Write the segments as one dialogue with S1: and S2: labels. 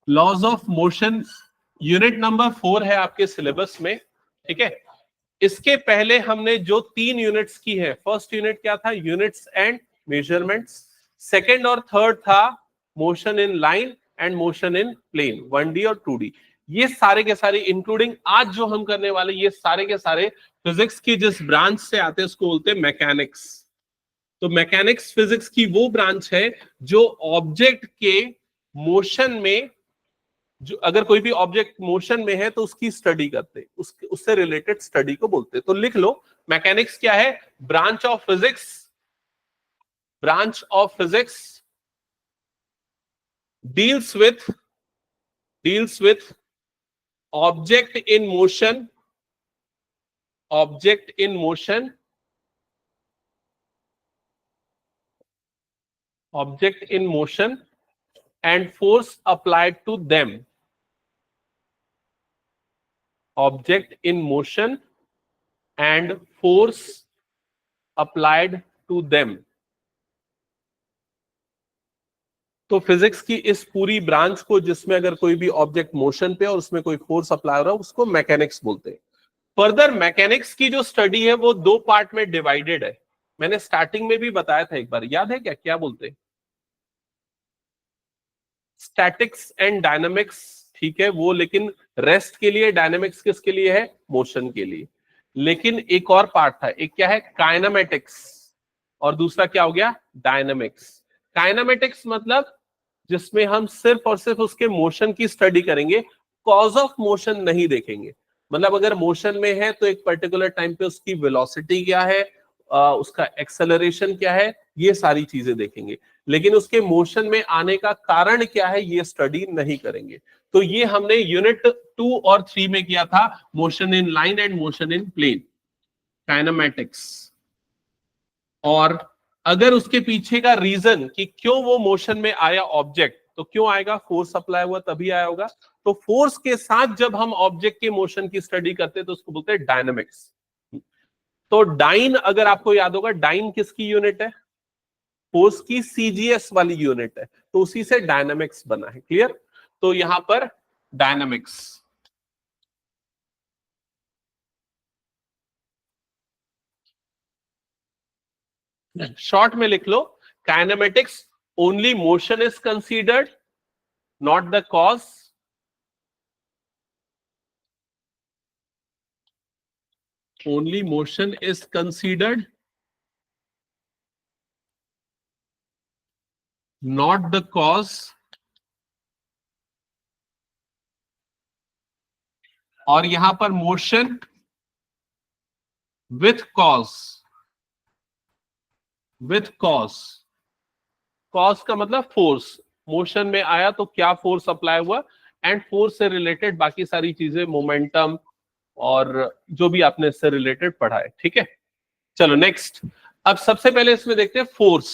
S1: Laws of motion unit number 4 है आपके syllabus में, ठीक है। इसके पहले हमने जो 3 यूनिट्स की है, फर्स्ट यूनिट क्या था, यूनिट्स एंड मेजरमेंट्स, सेकंड और थर्ड था motion in line and motion in plane, 1D और 2D। ये सारे के सारे इंक्लूडिंग आज जो हम करने वाले, ये सारे के सारे फिजिक्स की जिस ब्रांच से आते हैं उसको बोलते हैं मैकेनिक्स। तो मैकेनिक्स फिजिक्स की वो ब्रांच है जो ऑब्जेक्ट के मोशन में, जो अगर कोई भी ऑब्जेक्ट मोशन में है तो उसकी स्टडी करते, उससे रिलेटेड स्टडी को बोलते। तो लिख लो, मैकेनिक्स क्या है, branch of physics, branch of physics deals with object in motion, object in motion, object in motion and force applied to them, object in motion and force applied to them। तो physics की इस पूरी branch को, जिसमें अगर कोई भी object motion पे और उसमें कोई फोर्स अप्लाई हो रहा है, उसको मैकेनिक्स बोलते हैं। फर्दर मैकेनिक्स की जो स्टडी है वो 2 पार्ट में डिवाइडेड है। मैंने स्टार्टिंग में भी बताया था, एक बार याद है क्या, क्या बोलते हैं, स्टैटिक्स एंड डायनामिक्स, ठीक है वो, लेकिन रेस्ट के लिए, डायनामिक्स किसके लिए है, मोशन के लिए। लेकिन एक और पार्ट था, एक क्या है, काइनेमेटिक्स, और दूसरा क्या हो गया, डायनामिक्स। काइनेमेटिक्स मतलब जिसमें हम सिर्फ और सिर्फ उसके मोशन की स्टडी करेंगे, कॉज ऑफ मोशन नहीं देखेंगे। मतलब अगर मोशन में है तो एक पर्टिकुलर टाइम पे उसकी वेलोसिटी क्या है, उसका एक्सेलरेशन क्या है, ये सारी चीजें देखेंगे। लेकिन उसके मोशन में आने का कारण क्या है, ये स्टडी नहीं करेंगे। तो ये हमने यूनिट 2 और 3 में किया था, motion in line and motion in plane, kinematics. और अगर उसके पीछे का रीजन कि क्यों वो मोशन में आया ऑब्जेक्ट, तो क्यों आएगा, फोर्स अप्लाई हुआ तभी आया होगा। तो फोर्स के साथ जब हम ऑब्जेक्ट के मोशन की स्टडी करते हैं तो उसको बोलते हैं डायनामिक्स। तो डाइन, अगर आपको याद होगा, डाइन किसकी यूनिट है, फोर्स की सीजीएस वाली यूनिट है, तो उसी से डायनामिक्स बना है। क्लियर। तो यहां पर डायनामिक्स, शॉर्ट में लिख लो, kinematics only motion is considered, not the cause, only motion is considered, not the cause। और यहां पर motion with cause, with cause, cause का मतलब फोर्स, मोशन में आया तो क्या फोर्स अप्लाई हुआ, एंड फोर्स से रिलेटेड बाकी सारी चीजें, मोमेंटम और जो भी आपने इससे रिलेटेड पढ़ा है। ठीक है, चलो नेक्स्ट। अब सबसे पहले इसमें देखते हैं फोर्स।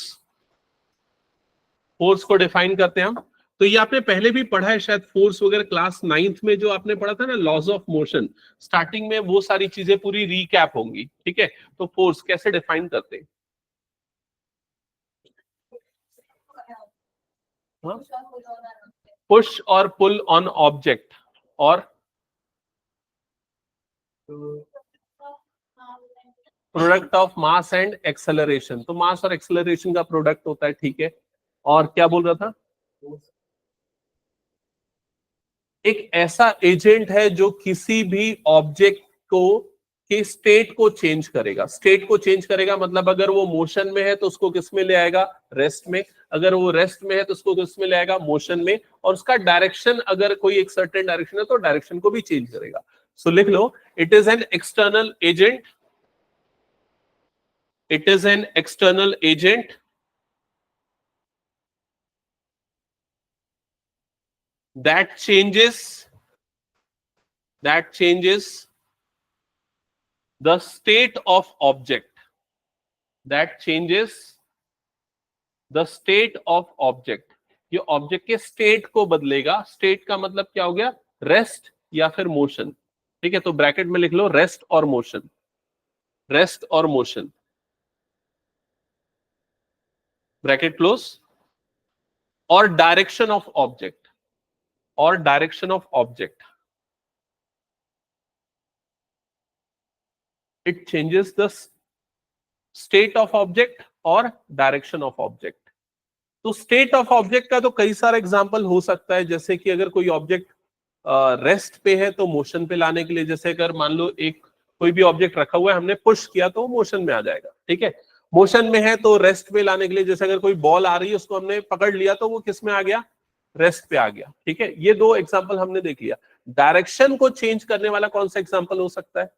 S1: फोर्स को डिफाइन करते हैं हम। तो ये आपने पहले भी पढ़ा है शायद, फोर्स वगैरह क्लास 9th में जो आपने पढ़ा था ना, लॉज ऑफ मोशन, स्टार्टिंग में वो सारी चीजें पूरी रीकैप होंगी। ठीक है, तो फोर्स कैसे डिफाइन करते हैं, पुश और पुल ऑन ऑब्जेक्ट, और product of mass and acceleration. तो मास और एक्सेलरेशन का प्रोडक्ट होता है, ठीक है। और क्या बोल रहा था, एक ऐसा एजेंट है जो किसी भी ऑब्जेक्ट को के स्टेट को चेंज करेगा। स्टेट को चेंज करेगा मतलब अगर वो मोशन में है तो उसको किस में ले आएगा, रेस्ट में। अगर वो रेस्ट में है तो उसको किस में ले आएगा, मोशन में। और उसका डायरेक्शन, अगर कोई एक सर्टेन डायरेक्शन है तो डायरेक्शन को भी चेंज करेगा। सो लिख लो, it is an external agent, it is an external agent that changes the state of object, that changes the state of object। ये ऑब्जेक्ट के स्टेट को बदलेगा। स्टेट का मतलब क्या हो गया, रेस्ट या फिर मोशन। ठीक है, तो ब्रैकेट में लिख लो रेस्ट और मोशन, रेस्ट और मोशन, ब्रैकेट क्लोज। और डायरेक्शन ऑफ ऑब्जेक्ट, और direction of object, it changes the state of object और डायरेक्शन ऑफ ऑब्जेक्ट। तो स्टेट ऑफ ऑब्जेक्ट का तो कई सारे एग्जांपल हो सकता है, जैसे कि अगर कोई ऑब्जेक्ट रेस्ट पे है तो मोशन पे लाने के लिए, जैसे अगर मान लो एक कोई भी ऑब्जेक्ट रखा हुआ है, हमने पुश किया तो मोशन में आ जाएगा, ठीक है। मोशन में है तो रेस्ट पे लाने के लिए, जैसे अगर कोई बॉल आ रही है उसको हमने पकड़ लिया तो वो किस में आ गया, रेस्ट पे आ गया, ठीक है। ये दो एग्जांपल हमने देख लिया। डायरेक्शन को चेंज करने वाला कौन सा एग्जांपल हो सकता है?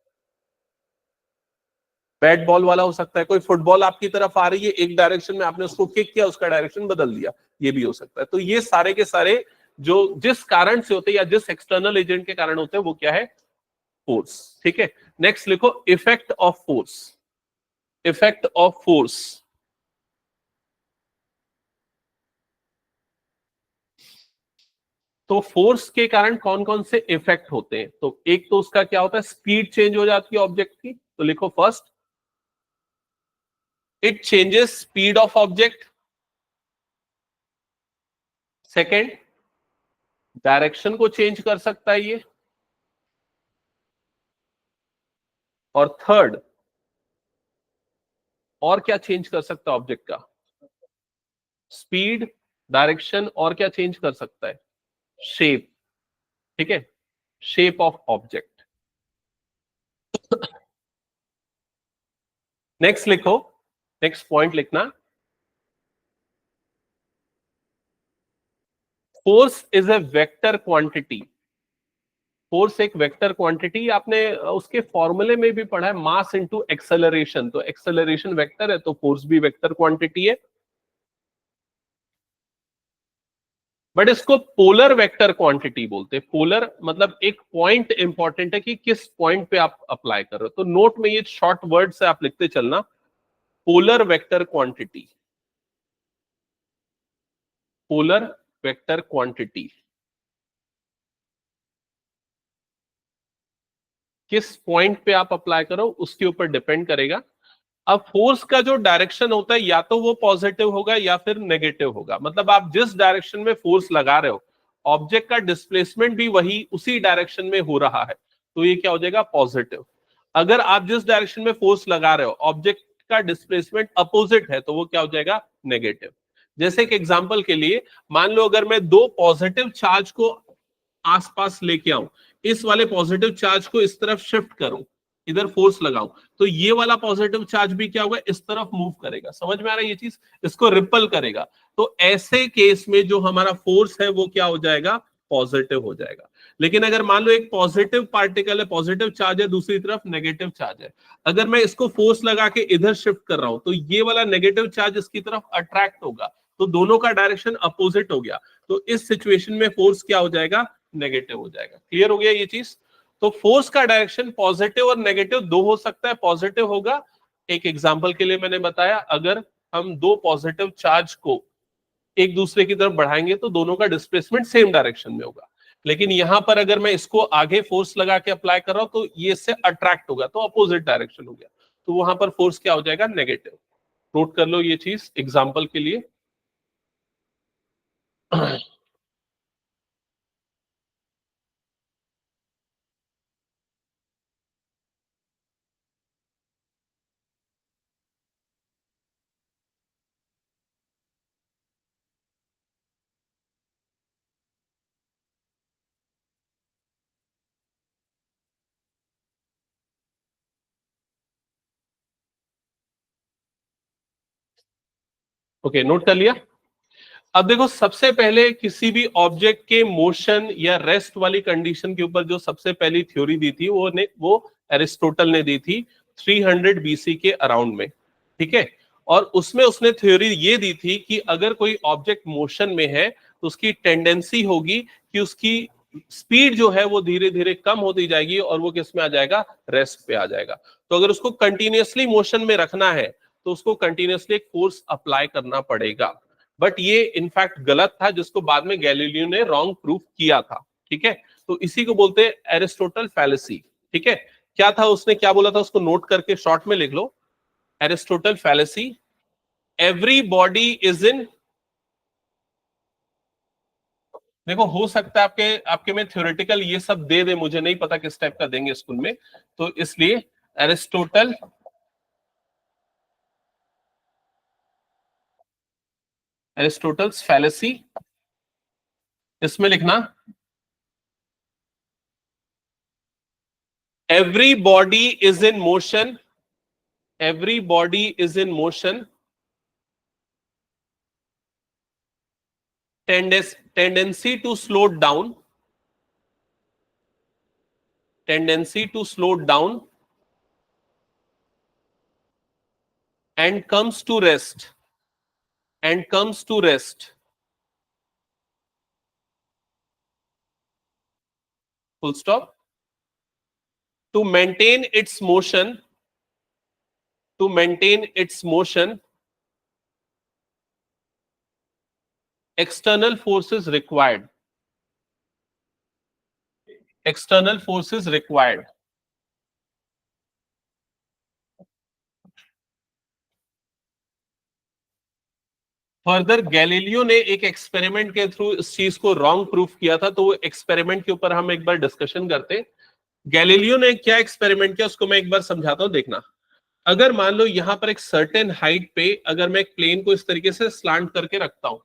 S1: बैट बॉल वाला हो सकता है। कोई फुटबॉल आपकी तरफ आ रही है एक डायरेक्शन में, आपने उसको किक किया, उसका डायरेक्शन बदल दिया, ये भी हो सकता है। तो ये सारे के सारे जो जिस कारण से होते हैं या जिस एक्सटर्नल एजेंट के कारण होते हैं वो क्या है, फोर्स, ठीक है। नेक्स्ट लिखो effect of force, effect of force. तो फोर्स के कारण कौन कौन से इफेक्ट होते हैं? तो एक तो उसका क्या होता है, स्पीड चेंज हो जाती है ऑब्जेक्ट की, तो लिखो first it changes speed of object, second direction को चेंज कर सकता है ये, और थर्ड और क्या चेंज कर सकता है ऑब्जेक्ट का, स्पीड, डायरेक्शन, और क्या चेंज कर सकता है, शेप, ठीक है, शेप ऑफ ऑब्जेक्ट। नेक्स्ट लिखो, नेक्स्ट पॉइंट लिखना, force is a vector quantity. Force एक वेक्टर क्वांटिटी, आपने उसके फॉर्मूले में भी पढ़ा है, मास इनटू एक्सेलरेशन। तो एक्सेलरेशन वेक्टर है तो फोर्स भी वेक्टर क्वांटिटी है, बट इसको पोलर वेक्टर क्वांटिटी बोलते हैं। पोलर मतलब एक पॉइंट इंपॉर्टेंट है कि किस पॉइंट पे आप अप्लाई कर रहे हो। तो नोट में ये शॉर्ट वर्ड से आप लिखते चलना, polar vector quantity, polar vector quantity किस पॉइंट पे आप अप्लाई करो उसके ऊपर डिपेंड करेगा। अब फोर्स का जो डायरेक्शन होता है या तो वो पॉजिटिव होगा या फिर नेगेटिव होगा। मतलब आप जिस डायरेक्शन में फोर्स लगा रहे हो, ऑब्जेक्ट का डिस्प्लेसमेंट भी वही उसी डायरेक्शन में हो रहा है, तो ये क्या हो जाएगा, पॉजिटिव। अगर आप जिस डायरेक्शन में फोर्स लगा रहे हो ऑब्जेक्ट का डिस्प्लेसमेंट अपोजिट है तो वो क्या हो जाएगा, नेगेटिव। जैसे कि एग्जांपल के लिए मान लो अगर मैं दो पॉजिटिव चार्ज को आसपास लेके आऊं, इस वाले पॉजिटिव चार्ज को इस तरफ शिफ्ट करूं, इधर फोर्स लगाऊं, तो ये वाला पॉजिटिव चार्ज भी क्या होगा, इस तरफ मूव करेगा। समझ में आ रहा है ये चीज, इसको रिपल करेगा। तो ऐसे केस में जो हमारा फोर्स है वो क्या हो जाएगा, पॉजिटिव हो जाएगा। लेकिन अगर मान लो एक पॉजिटिव पार्टिकल है, पॉजिटिव चार्ज है, दूसरी तरफ नेगेटिव चार्ज है, अगर मैं इसको फोर्स लगा के इधर शिफ्ट कर रहा हूं तो ये वाला नेगेटिव चार्ज इसकी तरफ अट्रैक्ट होगा, तो दोनों का डायरेक्शन अपोजिट हो गया। तो इस सिचुएशन में फोर्स क्या हो जाएगा, नेगेटिव हो जाएगा। क्लियर हो गया ये चीज? तो फोर्स का डायरेक्शन पॉजिटिव और नेगेटिव दो हो सकता है। पॉजिटिव होगा, एक एग्जांपल के लिए मैंने बताया, अगर हम दो पॉजिटिव चार्ज को एक दूसरे की तरफ बढ़ाएंगे तो दोनों का डिस्प्लेसमेंट सेम डायरेक्शन में होगा। लेकिन यहां पर अगर मैं इसको आगे फोर्स लगा के अप्लाई कर रहा हूं तो ये इससे अट्रैक्ट होगा, तो अपोजिट डायरेक्शन हो गया, तो वहां पर फोर्स क्या हो जाएगा, नेगेटिव। नोट कर लो ये चीज एग्जाम्पल के लिए। ओके, नोट कर लिया। अब देखो, सबसे पहले किसी भी ऑब्जेक्ट के मोशन या रेस्ट वाली कंडीशन के ऊपर जो सबसे पहली थ्योरी दी थी वो एरिस्टोटल ने दी थी 300 बीसी के अराउंड में, ठीक है। और उसमें उसने थ्योरी ये दी थी कि अगर कोई ऑब्जेक्ट मोशन में है तो उसकी टेंडेंसी होगी कि उसकी स्पीड जो है वो धीरे धीरे कम होती जाएगी और वो किस में आ जाएगा, रेस्ट पे आ जाएगा। तो अगर उसको कंटिन्यूअसली मोशन में रखना है तो उसको कंटिन्यूअसली एक फोर्स अप्लाई करना पड़ेगा। बट ये इनफैक्ट गलत था, जिसको बाद में गैलीलियो ने रॉन्ग प्रूफ किया था, ठीक है। तो इसी को बोलते हैं एरिस्टोटल फैलेसी, ठीक है। क्या था, उसने क्या बोला था, उसको नोट करके शॉर्ट में लिख लो। Aristotle fallacy, every body is in देखो हो सकता है आपके आपके में थ्योरेटिकल ये सब दे दे, मुझे नहीं पता किस टाइप का देंगे स्कूल में, तो इसलिए एरिस्टोटल एरिस्टोटल्स फैलेसी, इसमें लिखना every body is in motion, every body is in motion, tendency to slow down, tendency to slow down and comes to rest, and comes to rest, full stop. To maintain its motion, to maintain its motion, external forces required, external forces required. Further Galileo ने एक experiment के through इस चीज को wrong proof किया था, तो वो एक्सपेरिमेंट के ऊपर हम एक बार डिस्कशन करते। गैलीलियो ने क्या एक्सपेरिमेंट किया उसको मैं एक बार समझाता हूं, देखना। अगर मान लो यहां पर एक सर्टेन हाइट पे अगर मैं एक प्लेन को इस तरीके से स्लांट करके रखता हूं,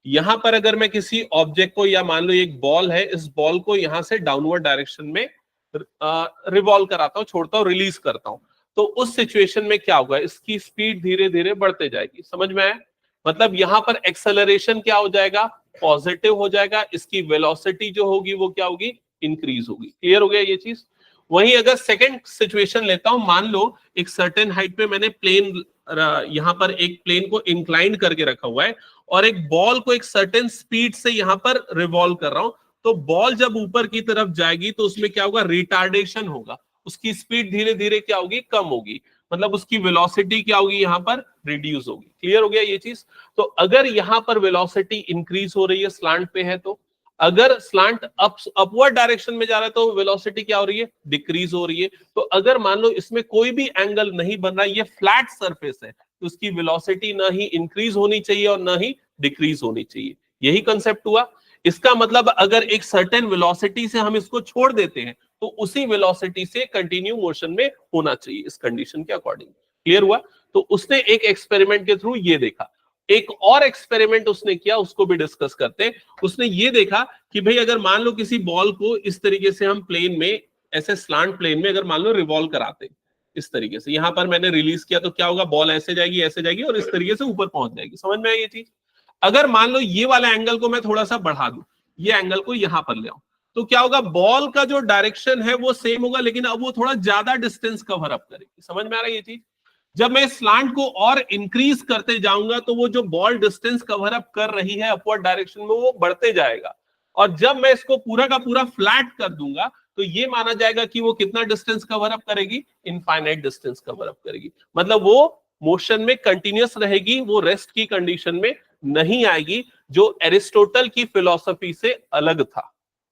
S1: यहां पर अगर मैं किसी ऑब्जेक्ट को, या मान लो एक बॉल है, इस बॉल को यहां से डाउनवर्ड डायरेक्शन में रिवॉल्व कराता हूं, छोड़ता हूं, रिलीज करता हूं, तो उस सिचुएशन में क्या होगा, इसकी स्पीड धीरे धीरे बढ़ते जाएगी। समझ में आया? मतलब यहां पर एक्सेलरेशन क्या हो जाएगा, पॉजिटिव हो जाएगा, इसकी वेलोसिटी जो होगी वो क्या होगी, इंक्रीज होगी। क्लियर हो गया ये चीज? वहीं अगर सेकंड सिचुएशन लेता हूं, मान लो एक सर्टेन हाइट पे मैंने प्लेन, यहां पर एक प्लेन को इंक्लाइंड करके रखा हुआ है और एक बॉल को एक सर्टेन स्पीड से यहां पर रिवॉल्व कर रहा हूं, तो बॉल जब ऊपर की तरफ जाएगी तो उसमें क्या होगा, रिटार्डेशन होगा, उसकी स्पीड धीरे धीरे क्या होगी, कम होगी, मतलब उसकी वेलोसिटी क्या होगी, यहां पर रिड्यूस होगी। क्लियर हो गया ये चीज? तो अगर यहां पर वेलोसिटी इंक्रीज हो रही है, स्लांट पे है, तो अगर स्लांट अपवर्ड डायरेक्शन में जा रहा है तो वेलोसिटी क्या हो रही है, डिक्रीज हो रही है। तो अगर मान लो इसमें कोई भी एंगल नहीं बन रहा, ये फ्लैट सरफेस है, तो उसकी वेलोसिटी ना ही इंक्रीज होनी चाहिए और ना ही डिक्रीज होनी चाहिए। यही कंसेप्ट हुआ। इसका मतलब अगर एक सर्टेन वेलोसिटी से हम इसको छोड़ देते हैं तो उसी वेलोसिटी से कंटिन्यू मोशन में होना चाहिए इस कंडीशन के अकॉर्डिंग। क्लियर हुआ? तो उसने एक एक्सपेरिमेंट के थ्रू ये देखा। एक और एक्सपेरिमेंट उसने किया, उसको भी डिस्कस करते हैं। उसने ये देखा कि भाई अगर मान लो किसी बॉल को इस तरीके से हम प्लेन में, ऐसे स्लांट प्लेन में अगर मान लो रिवॉल्व कराते इस तरीके से, यहां पर मैंने रिलीज किया तो क्या होगा, बॉल ऐसे जाएगी और इस तरीके से ऊपर पहुंच जाएगी। समझ में आई ये चीज? अगर मान लो ये वाला एंगल को मैं थोड़ा सा बढ़ा दूं, ये एंगल को यहां पर ले आऊं, तो क्या होगा, बॉल का जो डायरेक्शन है वो सेम होगा, लेकिन अब वो थोड़ा ज्यादा डिस्टेंस कवर अप करेगी। समझ में आ रहा है ये चीज? जब मैं स्लांट को और इंक्रीज करते जाऊंगा तो वो जो बॉल डिस्टेंस कवर अप कर रही है अपवर्ड डायरेक्शन में, वो बढ़ते जाएगा। और जब मैं इसको पूरा का पूरा फ्लैट कर दूंगा तो ये माना जाएगा कि वो कितना डिस्टेंस कवर अप करेगी, इनफाइनाइट डिस्टेंस कवर अप करेगी। मतलब वो मोशन में कंटिन्यूअस रहेगी, वो रेस्ट की कंडीशन में नहीं आएगी, जो एरिस्टोटल की फिलॉसफी से अलग था।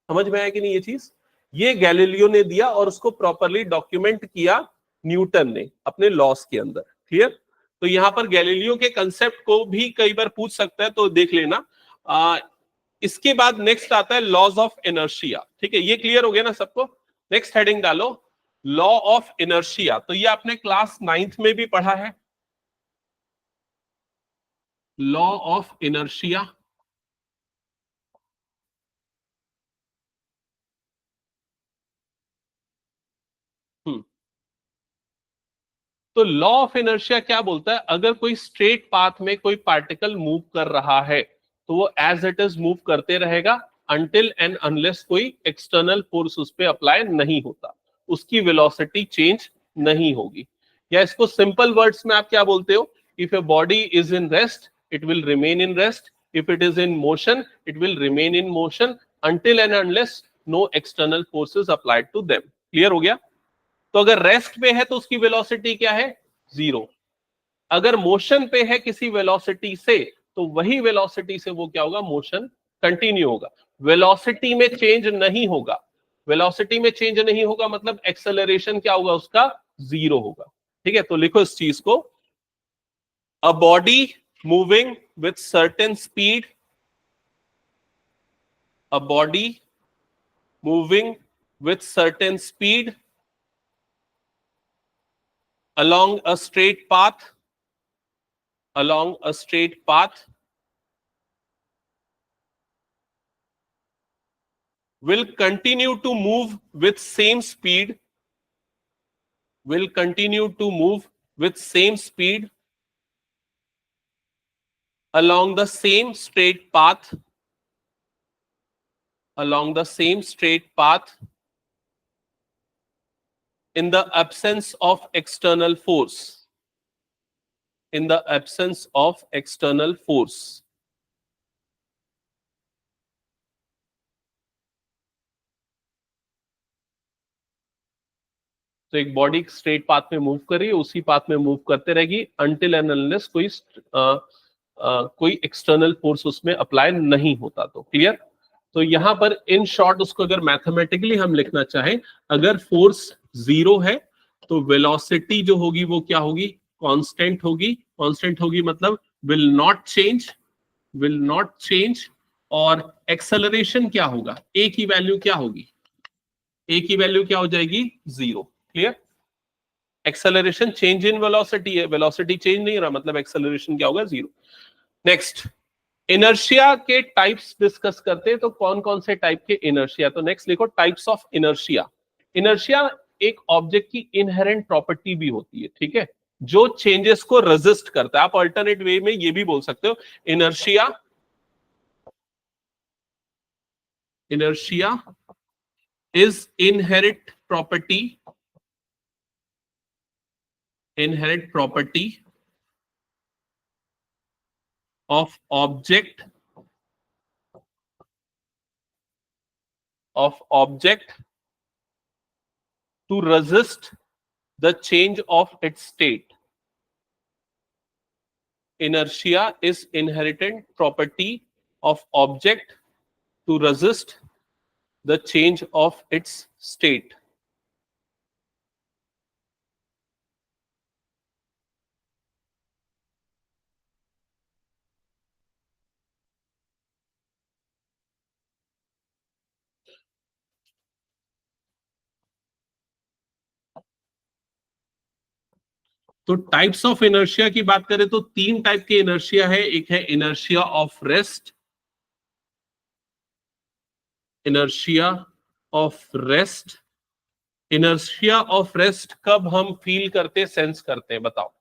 S1: समझ में आया कि नहीं ये चीज? ये गैलीलियो ने दिया और उसको प्रॉपरली डॉक्यूमेंट किया न्यूटन ने अपने लॉस के अंदर। क्लियर? तो यहां पर गैलीलियो के कंसेप्ट को भी कई बार पूछ सकता है, तो देख लेना। इसके बाद नेक्स्ट आता है लॉज ऑफ इनर्शिया। ठीक है, ये क्लियर हो गया ना सबको? नेक्स्ट हेडिंग डालो, लॉ ऑफ इनर्शिया। तो ये आपने क्लास 9th में भी पढ़ा है, लॉ ऑफ इनर्शिया। तो लॉ ऑफ इनर्शिया क्या बोलता है, अगर कोई स्ट्रेट पाथ में कोई पार्टिकल मूव कर रहा है तो वो एज इट इज मूव करते रहेगा अनटिल एंड अनलेस कोई एक्सटर्नल फोर्स उस पर अप्लाई नहीं होता, उसकी वेलोसिटी चेंज नहीं होगी। या इसको सिंपल वर्ड्स में आप क्या बोलते हो, if a body is in rest it will remain in rest, if it is in motion it will remain in motion until and unless no external forces applied to them. Clear हो गया? तो अगर rest पे है तो उसकी velocity क्या है, 0। अगर मोशन पे है किसी वेलोसिटी से तो वही वेलोसिटी से वो क्या होगा, मोशन कंटिन्यू होगा, वेलोसिटी में चेंज नहीं होगा। वेलोसिटी में चेंज नहीं होगा मतलब एक्सेलरेशन क्या होगा उसका, 0 होगा। ठीक है, तो लिखो इस चीज को, a body moving with certain speed, a body moving with certain speed along a straight path, will continue to move with same speed, along the same straight path, in the absence of external force. तो एक body straight path में move कर रही है, उसी path में move करते रहेगी अनटिल एंड अनलेस कोई एक्सटर्नल फोर्स उसमें अप्लाई नहीं होता। तो क्लियर। तो यहां पर इन शॉर्ट उसको अगर मैथमेटिकली हम लिखना चाहें, अगर फोर्स 0 है तो वेलोसिटी जो होगी वो क्या होगी, कांस्टेंट होगी मतलब विल नॉट चेंज। और एक्सेलरेशन क्या होगा, ए की वैल्यू क्या होगी, क्या हो जाएगी 0। Clear. Acceleration change in velocity है, वेलोसिटी चेंज नहीं हो रहा मतलब एक्सेलरेशन क्या होगा 0। नेक्स्ट, इनर्शिया के टाइप्स डिस्कस करते हैं। तो कौन कौन से टाइप के इनर्शिया, तो नेक्स्ट लिखो टाइप्स ऑफ इनर्शिया। इनर्शिया एक ऑब्जेक्ट की इनहेरेंट प्रॉपर्टी भी होती है, ठीक है, जो चेंजेस को रेजिस्ट करता है। आप अल्टरनेट वे में ये भी बोल सकते हो, inertia is inherent property of object to resist the change of its state. Inertia is inherent property of object to resist the change of its state. तो टाइप्स ऑफ इनर्शिया की बात करें तो 3 टाइप के इनर्शिया है। एक है inertia of rest, inertia of rest कब हम फील करते, सेंस करते हैं, बताओ।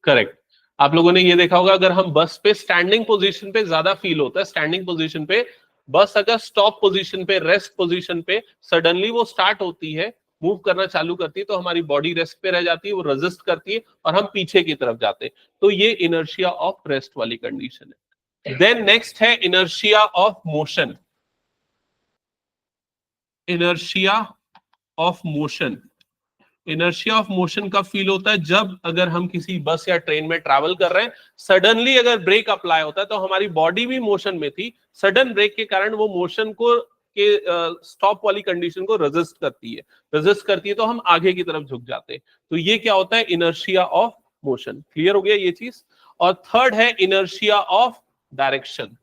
S1: करेक्ट। आप लोगों ने ये देखा होगा, अगर हम बस पे स्टैंडिंग पोजीशन पे ज्यादा फील होता है, स्टैंडिंग पोजीशन पे बस अगर स्टॉप पोजीशन पे, रेस्ट पोजीशन पे सडनली वो स्टार्ट होती है, मूव करना चालू करती है, तो हमारी बॉडी रेस्ट पे रह जाती है, वो रेजिस्ट करती है और हम पीछे की तरफ जाते हैं। तो ये इनर्शिया ऑफ रेस्ट वाली कंडीशन है। देन नेक्स्ट है inertia of motion. Inertia of motion का फील होता है जब अगर हम किसी बस या ट्रेन में ट्रैवल कर रहे हैं, सडनली अगर ब्रेक अप्लाई होता है तो हमारी बॉडी भी मोशन में थी, सडन ब्रेक के कारण वो मोशन को के स्टॉप वाली कंडीशन को रेजिस्ट करती है तो हम आगे की तरफ झुक जाते हैं। तो ये क्या होता है, इनर्शिया ऑफ मोशन। क्लियर हो गया ये चीज। और थर्ड है इनर्शिया ऑफ डायरेक्शन।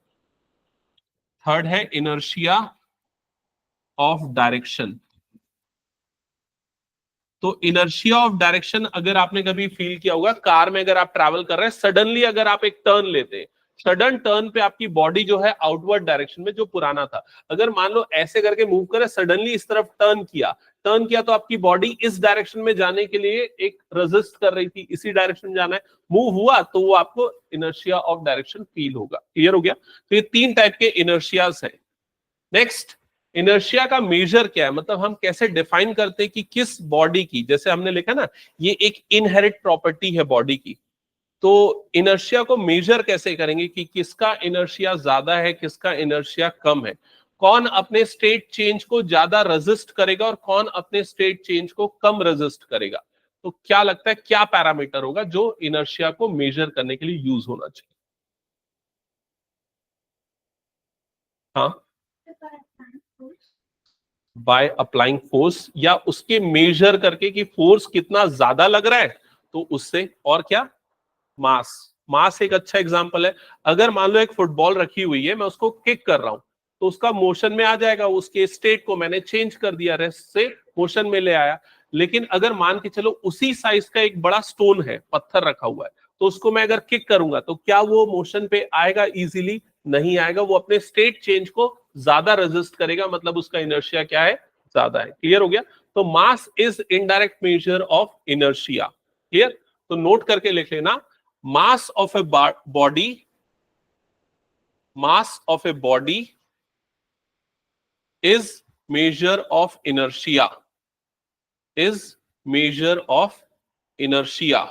S1: तो इनर्शिया ऑफ डायरेक्शन अगर आपने कभी फील किया होगा, कार में अगर आप ट्रैवल कर रहे हैं, सडनली अगर आप एक टर्न लेते हैं, सडन टर्न पे आपकी बॉडी जो है आउटवर्ड डायरेक्शन में, जो पुराना था, अगर मान लो ऐसे करके मूव करे, सडनली इस तरफ टर्न किया तो आपकी बॉडी इस डायरेक्शन में जाने के लिए एक रेजिस्ट कर रही थी, इसी डायरेक्शन में जाना है, मूव हुआ तो वो आपको इनर्शिया ऑफ डायरेक्शन फील होगा। क्लियर हो गया। तो ये 3 टाइप के इनर्शियाज है। नेक्स्ट, इनर्शिया का मेजर क्या है, मतलब हम कैसे डिफाइन करते हैं कि किस बॉडी की, जैसे हमने लिखा ना, ये एक इनहेरिट प्रॉपर्टी है बॉडी की, तो इनर्शिया को मेजर कैसे करेंगे कि किसका इनर्शिया ज्यादा है, किसका इनर्शिया कम है, कौन अपने स्टेट चेंज को ज्यादा रेजिस्ट करेगा और कौन अपने स्टेट चेंज को कम रेजिस्ट करेगा। तो क्या लगता है क्या पैरामीटर होगा जो इनर्शिया को मेजर करने के लिए यूज होना चाहिए? हाँ, बाय अप्लाइंग फोर्स, या उसके मेजर करके कि फोर्स कितना ज्यादा लग रहा है तो उससे, और क्या, मास। मास एक अच्छा एग्जांपल है। अगर मान लो एक फुटबॉल रखी हुई है, मैं उसको किक कर रहा हूं, तो उसका मोशन में आ जाएगा, उसके स्टेट को मैंने चेंज कर दिया, रेस्ट से मोशन में ले आया। लेकिन अगर मान के चलो उसी साइज का एक बड़ा स्टोन है, पत्थर रखा हुआ है, तो उसको मैं अगर किक करूंगा तो क्या वो मोशन पे आएगा इजीली? नहीं आएगा, वो अपने स्टेट चेंज को ज्यादा रेजिस्ट करेगा, मतलब उसका इनर्शिया क्या है, ज्यादा है। क्लियर हो गया? तो mass is indirect measure of inertia. Clear? तो नोट करके लिख लेना, mass of a body, mass of a body is measure of inertia, is measure of inertia.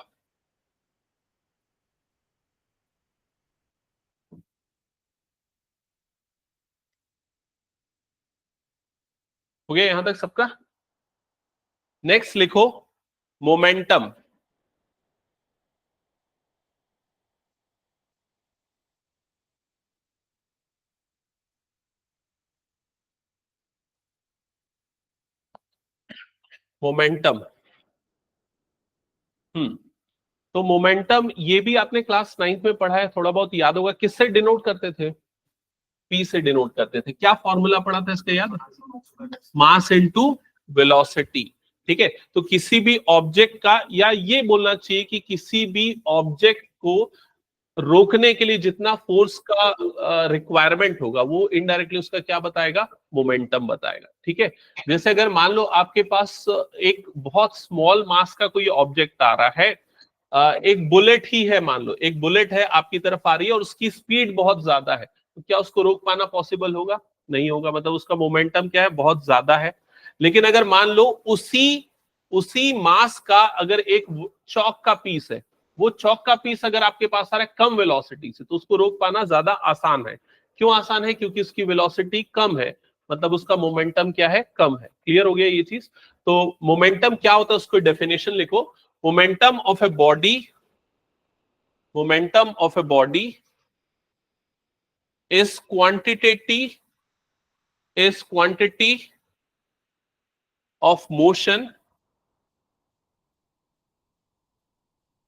S1: हो गया यहां तक सबका? नेक्स्ट लिखो मोमेंटम। मोमेंटम, तो मोमेंटम ये भी आपने क्लास 9th में पढ़ा है, थोड़ा बहुत याद होगा। किससे डिनोट करते थे? पी से डिनोट करते थे। क्या फॉर्मूला पढ़ा था इसका याद? मास इनटू वेलोसिटी। ठीक है, तो किसी भी ऑब्जेक्ट का, या ये बोलना चाहिए कि किसी भी ऑब्जेक्ट को रोकने के लिए जितना फोर्स का रिक्वायरमेंट होगा, वो इनडायरेक्टली उसका क्या बताएगा? मोमेंटम बताएगा। ठीक है, जैसे अगर मान लो आपके पास एक बहुत स्मॉल मास का कोई ऑब्जेक्ट आ रहा है, एक बुलेट ही है, मान लो एक बुलेट है आपकी तरफ आ रही है और उसकी स्पीड बहुत ज्यादा है, तो क्या उसको रोक पाना पॉसिबल होगा? नहीं होगा, मतलब उसका मोमेंटम क्या है, बहुत ज्यादा है। लेकिन अगर मान लो उसी उसी मास का अगर एक चौक का पीस है, वो चौक का पीस अगर आपके पास आ रहा है कम वेलोसिटी से, तो उसको रोक पाना ज्यादा आसान है। क्यों आसान है? क्योंकि उसकी वेलोसिटी कम है, मतलब उसका मोमेंटम क्या है, कम है। क्लियर हो गया ये चीज? तो मोमेंटम क्या होता है, उसको डेफिनेशन लिखो। Momentum of a body, momentum of a body is quantity of motion.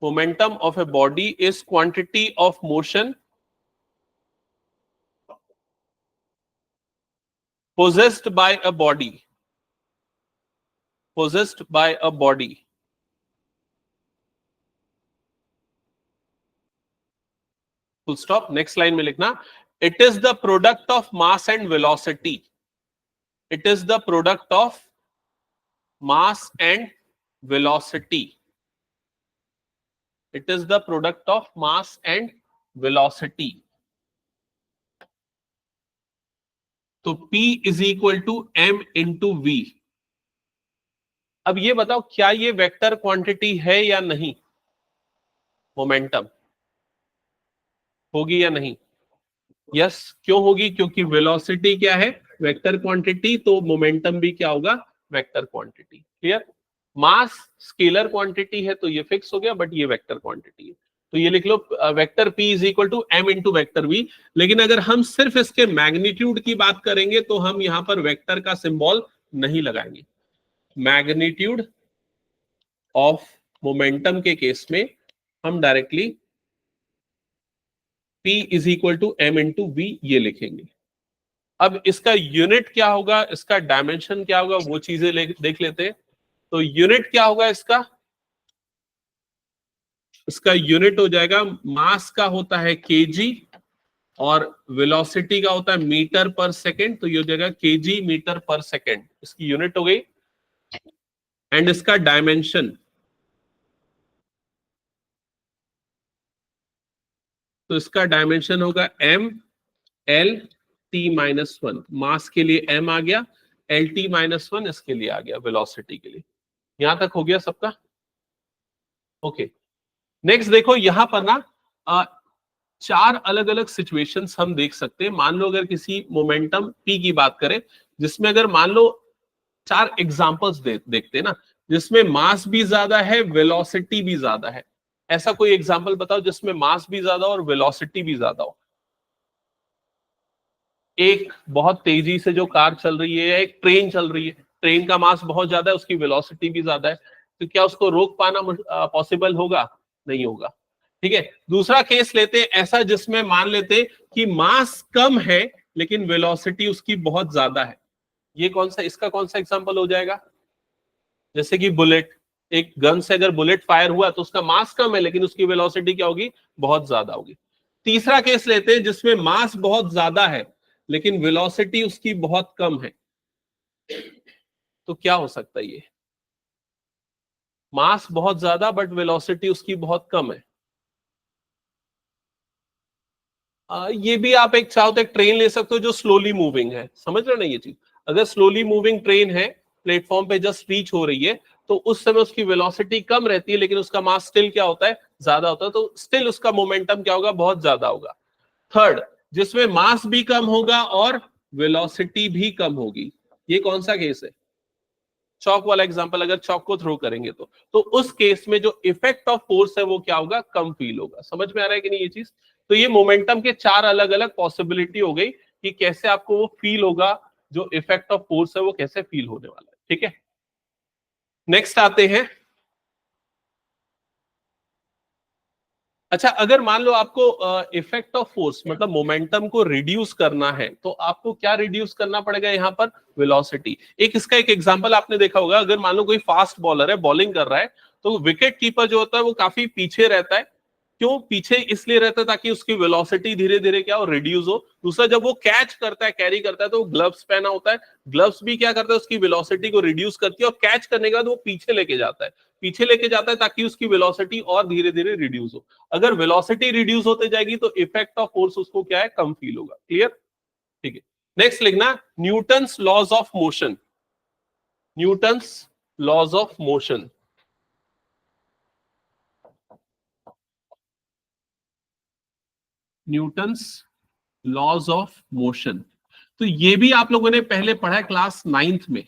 S1: Momentum of a body is quantity of motion possessed by a body, possessed by a body. Full stop. Next line में लिखना, it is the product of mass and velocity. It is the product of mass and velocity. It is the product of mass and velocity. तो P is equal to M into V। अब ये बताओ, क्या ये vector quantity है या नहीं? Momentum होगी या नहीं? यस, क्यों होगी? क्योंकि वेलोसिटी क्या है, वेक्टर क्वांटिटी, तो मोमेंटम भी क्या होगा, वेक्टर क्वांटिटी। क्लियर? मास स्केलर क्वांटिटी है तो ये फिक्स हो गया, बट ये वेक्टर क्वांटिटी है, तो ये लिख लो, vector P is equal to M into vector V। लेकिन अगर हम सिर्फ इसके मैग्नीट्यूड की बात करेंगे तो हम यहां पर वेक्टर का सिंबल नहीं लगाएंगे। मैग्नीट्यूड ऑफ मोमेंटम के केस में हम directly P is equal to M into V ये लिखेंगे। अब इसका यूनिट क्या होगा, इसका डायमेंशन क्या होगा, वो चीजें देख लेते हैं। तो यूनिट क्या होगा इसका? इसका यूनिट हो जाएगा, मास का होता है केजी और वेलोसिटी का होता है मीटर पर सेकेंड, तो ये हो जाएगा केजी मीटर पर सेकेंड, इसकी यूनिट हो गई। एंड इसका डायमेंशन, तो इसका डायमेंशन होगा M L T माइनस 1। मास के लिए M आ गया, L T माइनस 1 इसके लिए आ गया, वेलोसिटी के लिए। यहां तक हो गया सबका? ओके, नेक्स्ट देखो यहां पर ना, चार अलग अलग सिचुएशंस हम देख सकते हैं। मान लो अगर किसी मोमेंटम P की बात करें, जिसमें अगर मान लो चार एग्जांपल्स देखते हैं ना, जिसमें मास भी ज्यादा है, वेलोसिटी भी ज्यादा है। ऐसा कोई एग्जांपल बताओ जिसमें मास भी ज्यादा और वेलोसिटी भी ज्यादा हो। एक बहुत तेजी से जो कार चल रही है, एक ट्रेन चल रही है, ट्रेन का मास बहुत ज्यादा है, उसकी वेलोसिटी भी ज्यादा है। तो क्या उसको रोक पाना पॉसिबल होगा? नहीं होगा। ठीक है, दूसरा केस लेते हैं ऐसा जिसमें मान लेते हैं कि मास कम है लेकिन वेलोसिटी उसकी बहुत ज्यादा है। ये कौन सा, इसका कौन सा एग्जांपल हो जाएगा? जैसे कि बुलेट, एक गन से अगर बुलेट फायर हुआ तो उसका मास कम है लेकिन उसकी वेलोसिटी क्या होगी? बहुत ज्यादा होगी। तीसरा केस लेते हैं जिसमें मास बहुत ज्यादा है लेकिन वेलोसिटी उसकी बहुत कम है। तो क्या हो सकता है ये? मास बहुत ज्यादा बट वेलोसिटी उसकी बहुत कम है। ये भी आप एक चाहो तो एक ट्रेन ले सकते हो जो स्लोली मूविंग है, समझ रहे हो ना ये चीज? अगर स्लोली मूविंग ट्रेन है, प्लेटफॉर्म पे जस्ट रीच हो रही है, तो उस समय उसकी वेलोसिटी कम रहती है लेकिन उसका मास स्टिल क्या होता है? ज्यादा होता है, तो स्टिल उसका मोमेंटम क्या होगा? बहुत ज्यादा होगा। थर्ड, जिसमें मास भी कम होगा और वेलोसिटी भी कम होगी, ये कौन सा केस है? चौक वाला एग्जांपल, अगर चौक को थ्रो करेंगे तो उस केस में जो इफेक्ट ऑफ फोर्स है वो क्या होगा? कम फील होगा। समझ में आ रहा है कि नहीं ये चीज? तो ये मोमेंटम के चार अलग अलग पॉसिबिलिटी हो गई कि कैसे आपको वो फील होगा, जो इफेक्ट ऑफ फोर्स है वो कैसे फील होने वाला है। ठीक है, नेक्स्ट आते हैं। अच्छा, अगर मान लो आपको इफेक्ट ऑफ फोर्स मतलब मोमेंटम को रिड्यूस करना है, तो आपको क्या रिड्यूस करना पड़ेगा यहाँ पर? वेलोसिटी। इसका एक एग्जांपल आपने देखा होगा, अगर मान लो कोई फास्ट बॉलर है, बॉलिंग कर रहा है, तो विकेट कीपर जो होता है वो काफी पीछे रहता है। क्यों पीछे? इसलिए रहता है ताकि उसकी वेलोसिटी धीरे धीरे क्या हो? रिड्यूस हो। दूसरा, जब वो कैच करता है, कैरी करता है, तो वो ग्लव्स पहना होता है, ग्लव्स भी क्या करता है? उसकी वेलोसिटी को रिड्यूस करती है और कैच करने के बाद वो पीछे लेके जाता है, पीछे लेके जाता है ताकि उसकी वेलोसिटी और धीरे धीरे रिड्यूस हो। अगर वेलोसिटी रिड्यूस होते जाएगी तो इफेक्ट ऑफ फोर्स उसको क्या है? कम फील होगा। क्लियर? ठीक है, नेक्स्ट लिखना Newton's laws of motion. Newton's laws of motion. Newton's laws of motion, तो ये भी आप लोगों ने पहले पढ़ा है क्लास 9th में।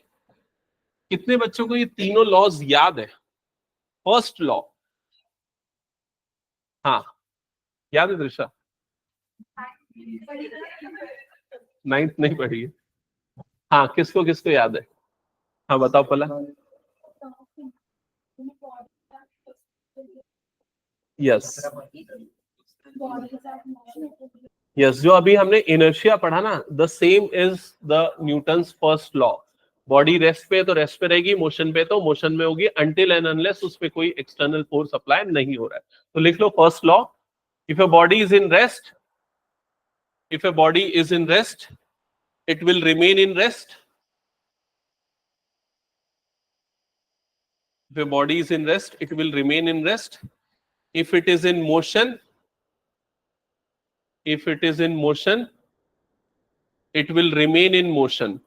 S1: कितने बच्चों को ये तीनों लॉज याद है? फर्स्ट लॉ, हाँ याद है दृशा? 9th नहीं पढ़ी है? हाँ, किसको किसको याद है? हाँ बताओ पहला। यस यस, जो अभी हमने इनर्शिया पढ़ा ना, the same is the Newton's first law. Body rest पे तो रेस्ट पे रहेगी, मोशन पे तो मोशन में होगी, अनटिल एंड अनलेस उस पे कोई एक्सटर्नल फोर्स अप्लाई नहीं हो रहा है। तो लिख लो first law, if a body is in rest, if a body is in rest, it will remain in rest. If a body is in rest, it will remain in rest. If it is in motion, if it is in motion, it will remain in motion.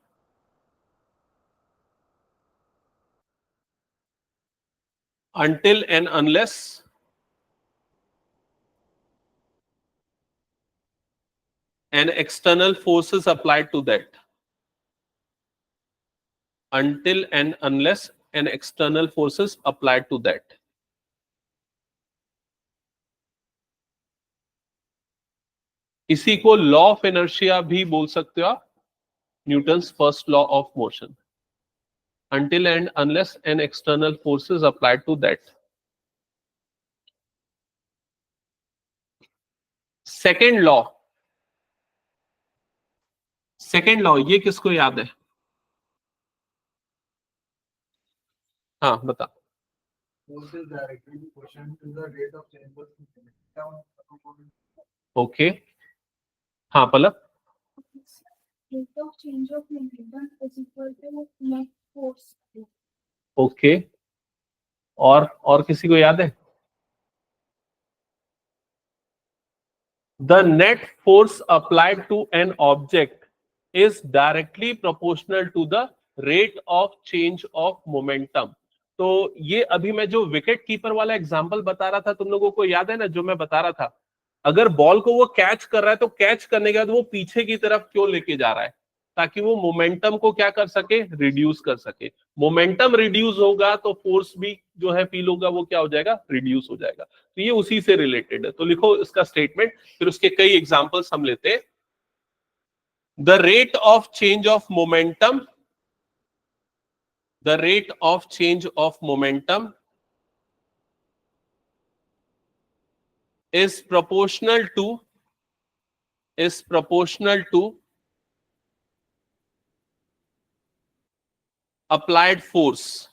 S1: Until and unless an external force is applied to that. Until and unless an external force is applied to that. इसी को law of inertia भी बोल सकते हो आप, Newton's first law of motion. Until and unless an external force is applied to that. Second law, second law ये किसको याद है? हाँ बता। ओके, हाँ पलक। ओके, और किसी को याद है? The net force applied to an object is directly proportional to the rate of change of momentum. तो ये अभी मैं जो विकेट कीपर वाला एग्जांपल बता रहा था, तुम लोगों को याद है ना, जो मैं बता रहा था, अगर बॉल को वो कैच कर रहा है तो कैच करने के बाद वो पीछे की तरफ क्यों लेके जा रहा है? ताकि वो मोमेंटम को क्या कर सके? रिड्यूस कर सके। मोमेंटम रिड्यूस होगा तो फोर्स भी जो है फील होगा, वो क्या हो जाएगा? रिड्यूस हो जाएगा। तो ये उसी से रिलेटेड है। तो लिखो इसका स्टेटमेंट, फिर उसके कई एग्जांपल्स हम लेते हैं। The rate of change of momentum the rate of change of momentum is proportional to applied force,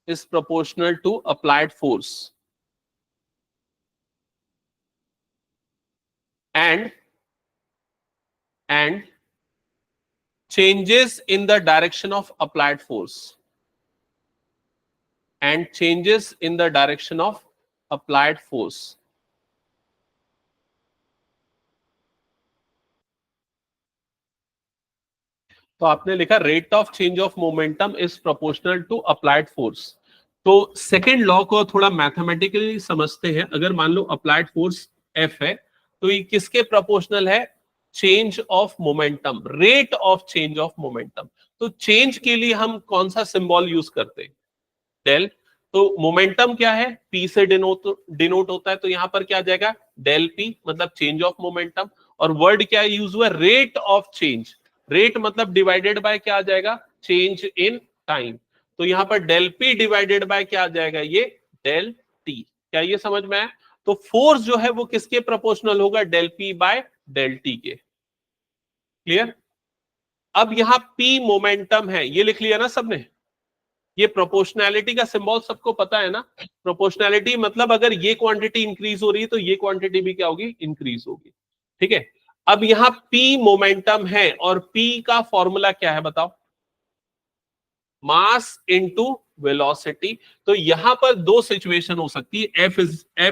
S1: is proportional to applied force, and changes in the direction of applied force, and changes in the direction of applied force. तो आपने लिखा rate of change of momentum is proportional to applied force. तो second law को थोड़ा mathematically समझते हैं। अगर मान लो अप्लाइड फोर्स एफ है तो ये किसके प्रोपोर्शनल है? Change of momentum, rate of change of momentum. तो चेंज के लिए हम कौन सा सिंबल यूज करते हैं? डेल। तो मोमेंटम क्या है? पी से डिनोट होता है, तो यहां पर क्या आ जाएगा? डेल पी, मतलब चेंज ऑफ मोमेंटम। और वर्ड क्या यूज हुआ? Rate of change. रेट मतलब डिवाइडेड बाय क्या आ जाएगा? Change in time. तो यहां पर डेल पी डिवाइडेड बाय क्या आ जाएगा? ये डेल टी। क्या ये समझ में आया? तो फोर्स जो है वो किसके प्रोपोर्शनल होगा? Del P by del T के। क्लियर? अब यहां पी मोमेंटम है, ये लिख लिया ना सबने? ये प्रोपोर्शनैलिटी का सिंबल सबको पता है ना? प्रोपोर्शनैलिटी मतलब अगर ये क्वांटिटी इंक्रीज हो रही है तो ये क्वांटिटी भी क्या होगी? इंक्रीज होगी। ठीक है। अब यहां P मोमेंटम है और P का फॉर्मूला क्या है बताओ? Mass into velocity. तो यहां पर दो सिचुएशन हो सकती है। F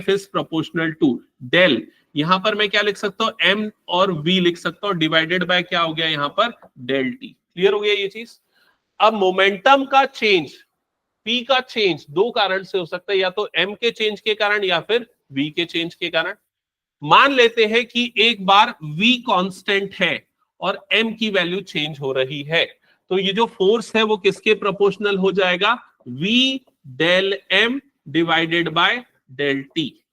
S1: is proportional to del, यहां पर मैं क्या लिख सकता हूं? M और V लिख सकता हूं, डिवाइडेड बाय क्या हो गया यहां पर? Del T. क्लियर हो गया ये चीज? अब मोमेंटम का चेंज, पी का चेंज दो कारण से हो सकता है, या तो एम के चेंज के कारण या फिर वी के चेंज के कारण। मान लेते हैं कि एक बार वी कांस्टेंट है और एम की वैल्यू चेंज हो रही है, तो ये जो फोर्स है वो किसके प्रोपोर्शनल हो जाएगा? V del M divided by del T.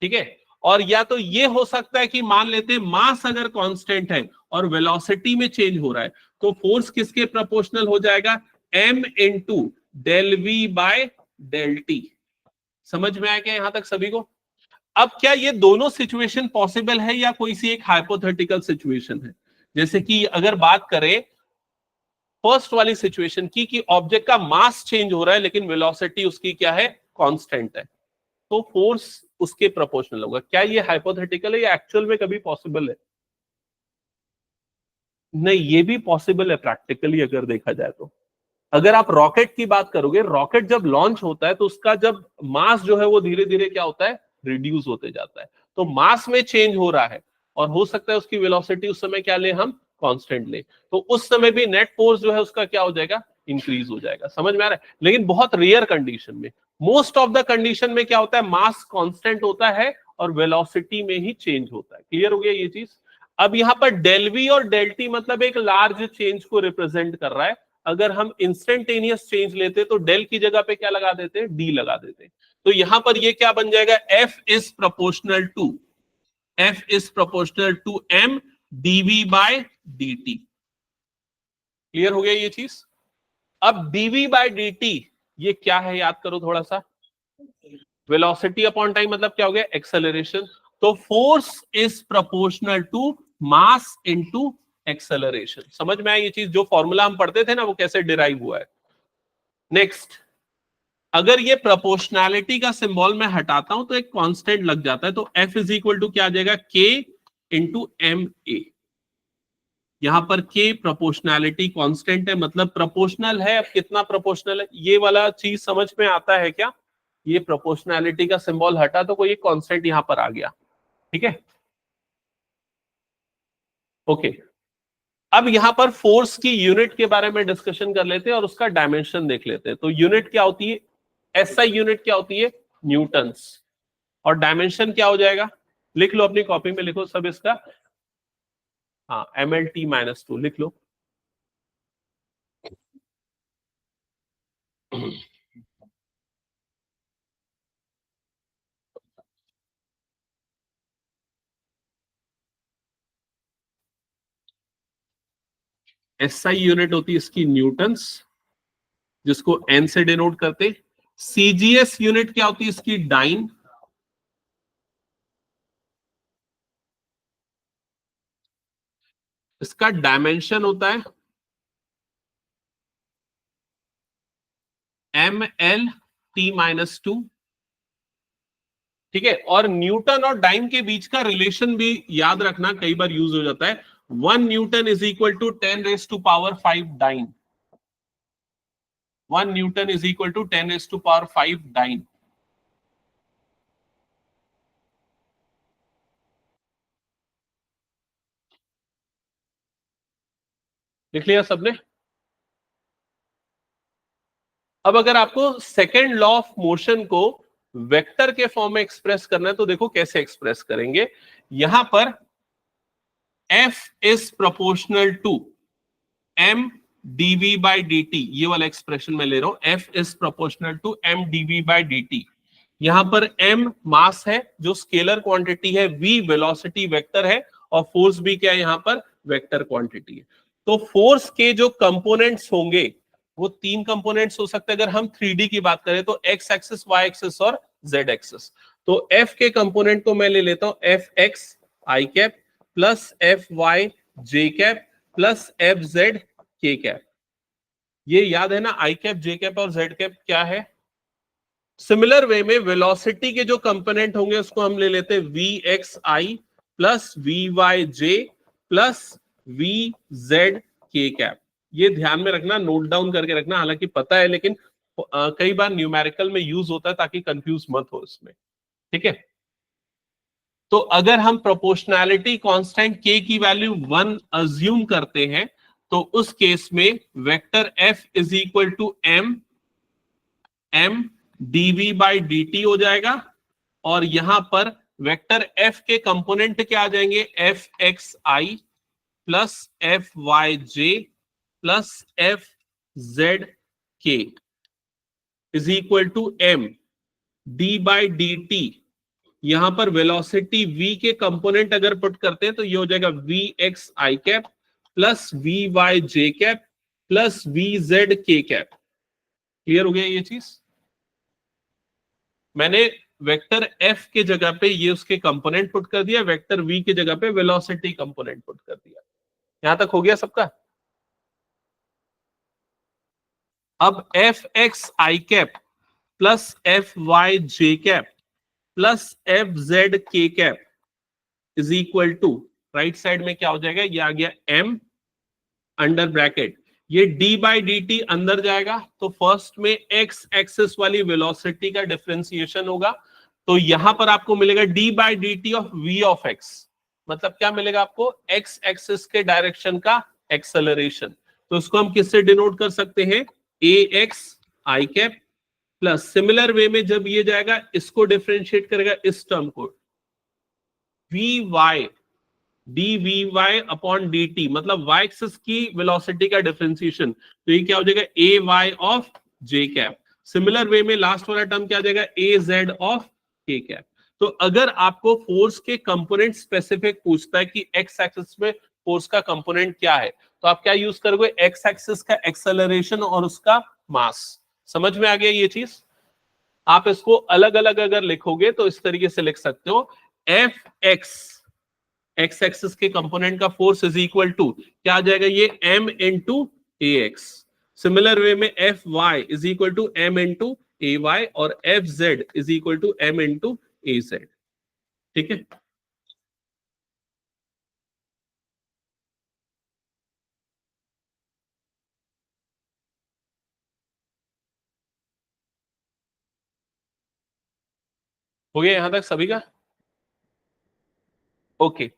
S1: ठीक है। और या तो ये हो सकता है कि मान लेते हैं मास अगर कांस्टेंट है और वेलोसिटी में चेंज हो रहा है, तो फोर्स किसके प्रोपोर्शनल हो जाएगा? m into del V by del T. समझ में आया क्या यहां तक सभी को? अब क्या ये दोनों सिचुएशन पॉसिबल है या कोई सी एक हाइपोथेटिकल सिचुएशन है? जैसे कि अगर बात करें फर्स्ट वाली सिचुएशन की कि ऑब्जेक्ट का मास चेंज हो रहा है लेकिन वेलोसिटी उसकी क्या है? कांस्टेंट है, तो फोर्स उसके प्रोपोर्शनल होगा। क्या ये हाइपोथेटिकल है या एक्चुअल में कभी पॉसिबल है? नहीं, ये भी पॉसिबल है प्रैक्टिकली अगर देखा जाए तो। अगर आप रॉकेट की बात करोगे, रॉकेट जब लॉन्च होता है तो उसका जब मास जो है वो धीरे धीरे क्या होता है? रिड्यूस होते जाता है। तो मास में चेंज हो रहा है और हो सकता है उसकी वेलोसिटी उस समय क्या ले हम? कांस्टेंट ले, तो उस समय भी नेट फोर्स जो है उसका क्या हो जाएगा? इंक्रीज हो जाएगा। समझ में आ रहा है? लेकिन बहुत रेयर कंडीशन में, मोस्ट ऑफ द कंडीशन में क्या होता है? मास कांस्टेंट होता है और वेलोसिटी में ही चेंज होता है। क्लियर हो गया ये चीज? अब यहां पर डेल वी और डेल टी मतलब एक लार्ज चेंज को रिप्रेजेंट कर रहा है। अगर हम इंस्टेंटेनियस चेंज लेते तो डेल की जगह पे क्या लगा देते? डी लगा देते। तो यहां पर ये क्या बन जाएगा? F is proportional to M DV by D T. Clear हो गया ये चीज? अब डीवी बाय डी टी ये क्या है? याद करो थोड़ा सा। वेलोसिटी अपॉन टाइम मतलब क्या हो गया? एक्सेलरेशन। तो force is proportional to mass into acceleration. समझ में आया ये चीज? जो फॉर्मूला हम पढ़ते थे ना वो कैसे डिराइव हुआ है। नेक्स्ट, अगर ये प्रोपोर्शनैलिटी का सिंबल मैं हटाता हूं तो एक कांस्टेंट लग जाता है, तो F इज इक्वल टू क्या आ जाएगा? K into M A. यहां पर K प्रोपोर्शनैलिटी कांस्टेंट है, मतलब प्रोपोर्शनल है। अब कितना प्रोपोर्शनल है ये वाला चीज समझ में आता है क्या? ये प्रोपोर्शनैलिटी का सिंबल हटा तो कोई कांस्टेंट यहां पर आ गया। ठीक है, ओके। अब यहां पर फोर्स की यूनिट के बारे में डिस्कशन कर लेते हैं और उसका डायमेंशन देख लेते हैं। तो यूनिट क्या होती है? एसआई यूनिट क्या होती है? न्यूटन्स। और डायमेंशन क्या हो जाएगा? लिख लो अपनी कॉपी में, लिखो सब इसका। हाँ, MLT-2 लिख लो। एसआई यूनिट होती है इसकी न्यूटन्स, जिसको एन से डिनोट करते। सीजीएस यूनिट क्या होती है इसकी? डाइन। इसका डायमेंशन होता है ML-T-2। ठीक है, और न्यूटन और डाइन के बीच का रिलेशन भी याद रखना, कई बार यूज हो जाता है। 1 newton is equal to 10⁵ dyne. 1 newton is equal to 10⁵ dyne. लिख लिया सबने? अब अगर आपको सेकेंड लॉ ऑफ मोशन को वेक्टर के फॉर्म में एक्सप्रेस करना है तो देखो कैसे एक्सप्रेस करेंगे। यहां पर F is proportional to m dv by dt, ये वाला एक्सप्रेशन मैं ले रहा हूं। F is proportional to m dv by dt। यहां पर m मास है जो स्केलर क्वांटिटी है, v वेलोसिटी वेक्टर है, और फोर्स भी क्या है यहां पर? वेक्टर क्वांटिटी है। तो फोर्स के जो कंपोनेंट्स होंगे वो 3 कंपोनेंट्स हो सकते हैं। अगर हम 3D की बात करें तो x एक्सिस, y एक्सिस और z एक्सिस। तो F के कंपोनेंट को मैं ले लेता हूं F X I cap plus F Y J cap plus F Z K cap. ये याद है ना, आई कैप, जे कैप और जेड कैप क्या है? सिमिलर वे में वेलोसिटी के जो कंपोनेंट होंगे उसको हम ले लेते हैं V X I plus V Y J plus V Z K cap. ये ध्यान में रखना, नोट डाउन करके रखना, हालांकि पता है लेकिन कई बार न्यूमेरिकल में यूज होता है ताकि कंफ्यूज मत हो इसमें। ठीक है, तो अगर हम प्रोपोर्शनैलिटी कांस्टेंट k की वैल्यू 1 अज्यूम करते हैं तो उस केस में vector f is equal to m dv by dt हो जाएगा, और यहां पर वेक्टर f के कंपोनेंट क्या आ जाएंगे? F X I plus F Y J plus F Z K is equal to m d by D T. यहां पर वेलोसिटी v के कंपोनेंट अगर पुट करते हैं तो ये हो जाएगा V X I cap plus V Y J cap plus V Z K cap. Clear हो गया ये चीज? मैंने वेक्टर f के जगह पे ये उसके कंपोनेंट पुट कर दिया, वेक्टर v की जगह पे वेलोसिटी कंपोनेंट पुट कर दिया। यहां तक हो गया सबका? अब F X I cap plus F Y J cap plus F Z K cap is equal to, right side में क्या हो जाएगा? ये आ गया m अंडर ब्रैकेट, ये d बाई डी टी अंदर जाएगा तो फर्स्ट में x एक्सिस वाली वेलोसिटी का डिफरेंशिएशन होगा। तो यहां पर आपको मिलेगा d by D T of v of x। मतलब क्या मिलेगा आपको? x एक्सिस के डायरेक्शन का एक्सेलरेशन। तो इसको हम किससे डिनोट कर सकते हैं? ax आई कैप प्लस, सिमिलर वे में जब ये जाएगा इसको डिफरेंशिएट करेगा इस टर्म को, V Y D V Y upon D T, मतलब वाई एक्सिस की वेलोसिटी का डिफरेंशिएशन। तो ये क्या हो जाएगा? A Y of J cap. Similar way में लास्ट वाला टर्म क्या आ जाएगा? A Z of K cap. तो अगर आपको फोर्स के कंपोनेंट स्पेसिफिक पूछता है कि एक्स एक्सिस में फोर्स का कंपोनेंट क्या है, तो आप क्या यूज करोगे? एक्स एक्सिस का एक्सेलरेशन और उसका मास। समझ में आ गया ये चीज? आप इसको अलग अलग अगर लिखोगे तो इस तरीके से लिख सकते हो, एफ एक्स एक्सिस के कंपोनेंट का फोर्स इज इक्वल टू क्या आ जाएगा? ये m into A X. Similar way में F Y is equal to m into A Y और F Z is equal to m into A Z. ठीक है, हो गया यहां तक सभी का? ओके,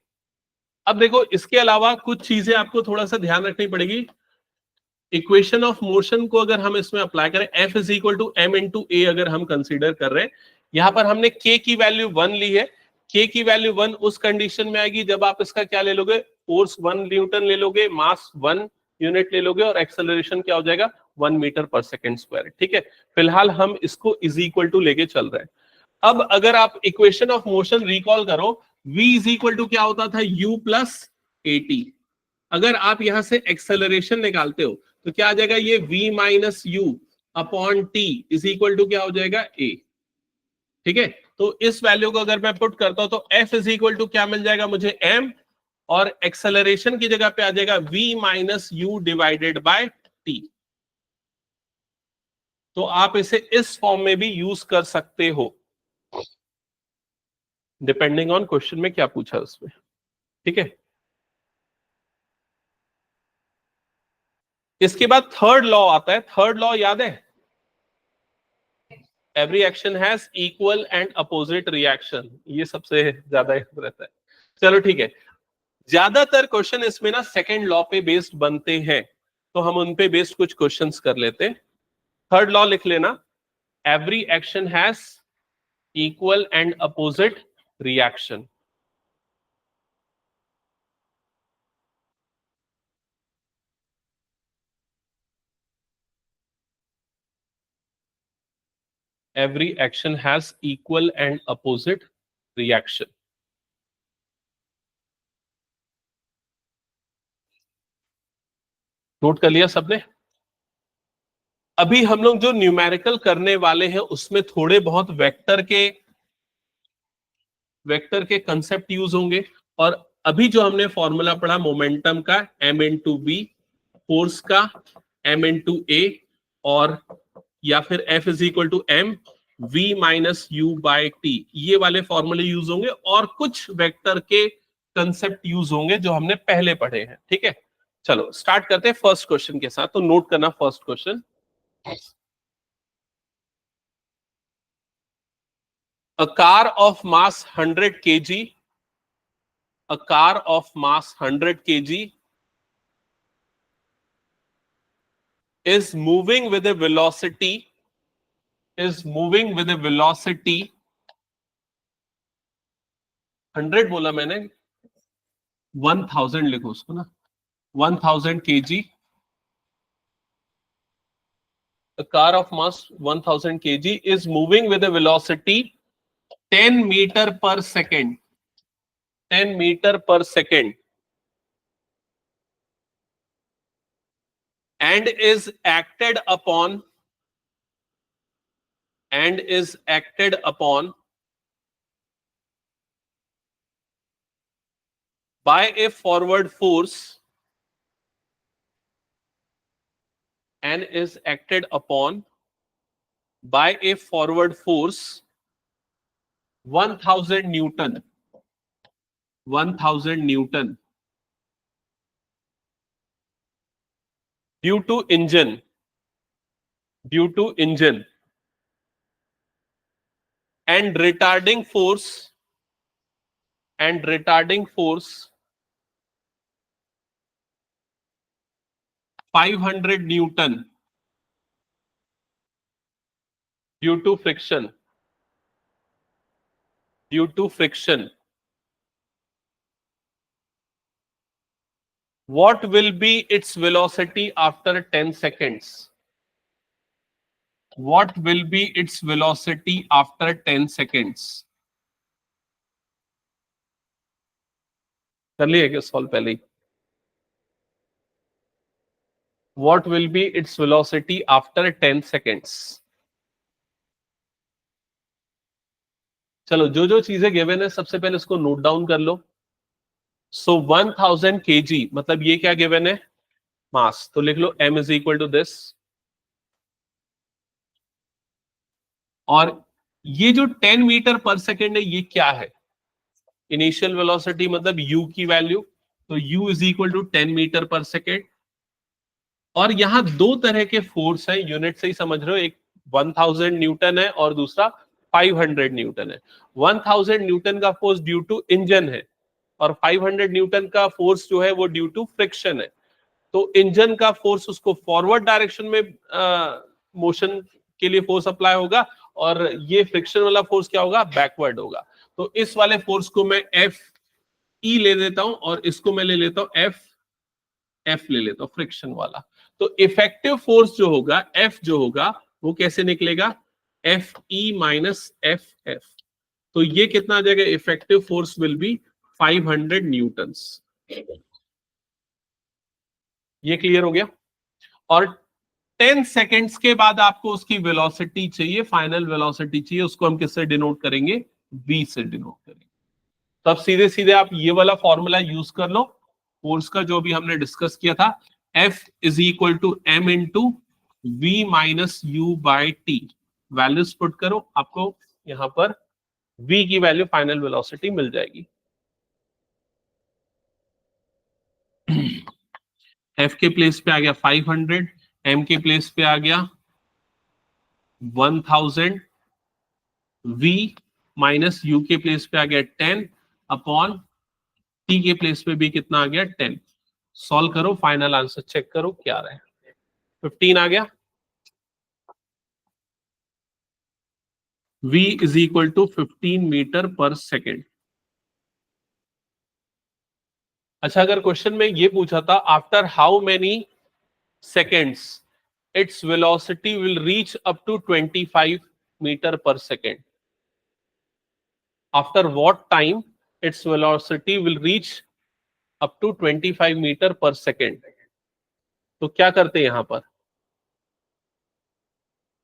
S1: अब देखो इसके अलावा कुछ चीजें आपको थोड़ा सा ध्यान रखनी पड़ेगी। इक्वेशन ऑफ मोशन को अगर हम इसमें अप्लाई करें, F is equal to m into A अगर हम कंसीडर कर रहे हैं, यहां पर हमने k की वैल्यू 1 ली है। k की वैल्यू 1 उस कंडीशन में आएगी जब आप इसका क्या ले लोगे? फोर्स 1 न्यूटन ले लोगे, मास 1 यूनिट ले लोगे, और एक्सेलरेशन क्या हो जाएगा? 1 मीटर पर सेकेंड स्क्वायर। ठीक है, फिलहाल हम इसको इज इक्वल टू लेके चल रहे हैं। अब अगर आप इक्वेशन ऑफ मोशन रिकॉल करो, v इज इक्वल टू क्या होता था? u plus A T. अगर आप यहां से एक्सेलरेशन निकालते हो तो क्या आ जाएगा? ये v minus U upon T is equal to क्या हो जाएगा ए। ठीक है, तो इस वैल्यू को अगर मैं पुट करता हूं तो एफ इज इक्वल टू क्या मिल जाएगा मुझे एम, और एक्सेलरेशन की जगह पे आ जाएगा v minus you divided by T. तो आप इसे इस फॉर्म में भी यूज कर सकते हो डिपेंडिंग ऑन क्वेश्चन में क्या पूछा उसमें। ठीक है, इसके बाद थर्ड लॉ आता है। थर्ड लॉ याद है, every action has equal and opposite reaction, ये सबसे ज्यादा याद रहता है। चलो ठीक है, ज्यादातर क्वेश्चन इसमें ना सेकंड लॉ पे बेस्ड बनते हैं, तो हम उन पे बेस्ड कुछ क्वेश्चंस कर लेते हैं। थर्ड लॉ लिख लेना, every action has equal and opposite reaction. Every action has equal and opposite reaction. Note कर लिया सबने? अभी हम लोग जो न्यूमेरिकल करने वाले हैं उसमें थोड़े बहुत वेक्टर के कंसेप्ट यूज होंगे, और अभी जो हमने फॉर्मूला पढ़ा मोमेंटम का m इंटू बी, फोर्स का m इंटू ए, और या फिर F is equal to M v minus U by T, ये वाले फॉर्मूले यूज होंगे, और कुछ वेक्टर के कंसेप्ट यूज होंगे जो हमने पहले पढ़े हैं। ठीक है, चलो स्टार्ट करते हैं फर्स्ट क्वेश्चन के साथ। तो नोट करना first question, a car of mass 100 kg, a car of mass 100 kg is moving with a velocity 100 बोला मैंने, 1000 लिखो उसको ना, 1000 kg, a car of mass 1000 kg is moving with a velocity 10 meter per second, 10 meter per second, and is acted upon by a forward force, and is acted upon by a forward force 1000 Newton, 1000 Newton, due to engine and retarding force 500 Newton due to friction. What will be its velocity after 10 seconds? What will be its velocity after 10 seconds? कर लिए क्या solve पहले ही? What will be its velocity after 10 seconds? चलो जो जो चीजें given है सबसे पहले उसको नोट डाउन कर लो। सो 1000 kg मतलब ये क्या गिवन है? मास। तो लिख लो m is equal to this, और ये जो 10 मीटर पर सेकेंड है ये क्या है? इनिशियल वेलोसिटी मतलब u की वैल्यू, तो u is equal to 10 metre पर सेकेंड। और यहां दो तरह के फोर्स है, यूनिट से ही समझ रहे हो, एक 1000 न्यूटन है और दूसरा 500 न्यूटन है। 1000 न्यूटन का फोर्स ड्यू टू इंजन है, और 500 न्यूटन का फोर्स जो है वो ड्यू टू फ्रिक्शन है। तो इंजन का फोर्स उसको फॉरवर्ड डायरेक्शन में मोशन के लिए फोर्स अप्लाई होगा, और ये फ्रिक्शन वाला फोर्स क्या होगा? बैकवर्ड होगा। तो इस वाले फोर्स को मैं एफ ई ले लेता हूं, और इसको मैं ले लेता हूं एफ ले लेता हूं, फ्रिक्शन वाला। तो इफेक्टिव फोर्स जो होगा एफ जो होगा वो कैसे निकलेगा? F E minus F F. तो ये कितना आ जाएगा? Effective force will be 500 Newton's. ये क्लियर हो गया? और 10 सेकेंड्स के बाद आपको उसकी वेलोसिटी चाहिए, फाइनल वेलोसिटी चाहिए, उसको हम किससे डिनोट करेंगे? v से डिनोट करेंगे। तब सीधे सीधे आप ये वाला फॉर्मूला यूज कर लो, फोर्स का जो भी हमने डिस्कस किया था, F is equal to m into V minus U by T. Values put करो, आपको यहां पर v की वैल्यू फाइनल वेलोसिटी मिल जाएगी। F के प्लेस पे आ गया 500, m के प्लेस पे आ गया 1000, v माइनस u के प्लेस पे आ गया 10 अपॉन t के प्लेस पे भी कितना आ गया? 10। सॉल्व करो, फाइनल आंसर चेक करो क्या आ रहा है। 15 आ गया। v is equal to 15 metre पर सेकेंड। अच्छा, अगर क्वेश्चन में ये पूछा था after how many seconds its velocity will reach up to 25 meter per second, after what time its velocity will reach up to 25 meter per second, तो क्या करते हैं यहां पर?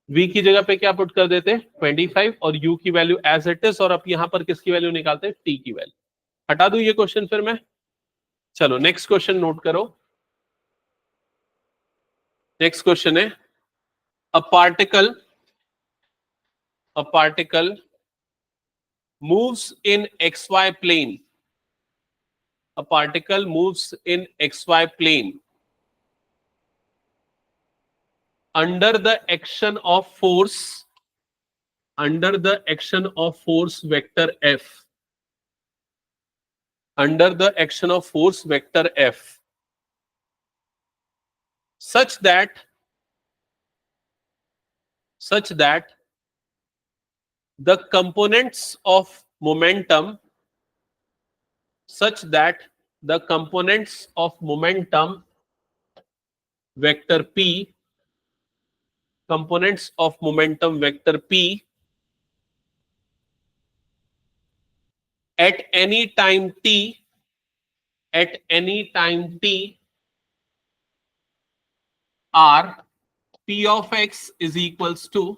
S1: v की जगह पे क्या पुट कर देते हैं? 25 और u की वैल्यू एज इट इज, और अब यहां पर किसकी वैल्यू निकालते हैं? t की वैल्यू। हटा दूं ये क्वेश्चन फिर मैं? चलो नेक्स्ट क्वेश्चन नोट करो। नेक्स्ट क्वेश्चन है a particle moves in xy plane. A particle moves in xy plane under the action of force vector f, under the action of force vector f, such that the components of momentum vector p at any time t are p of x is equals to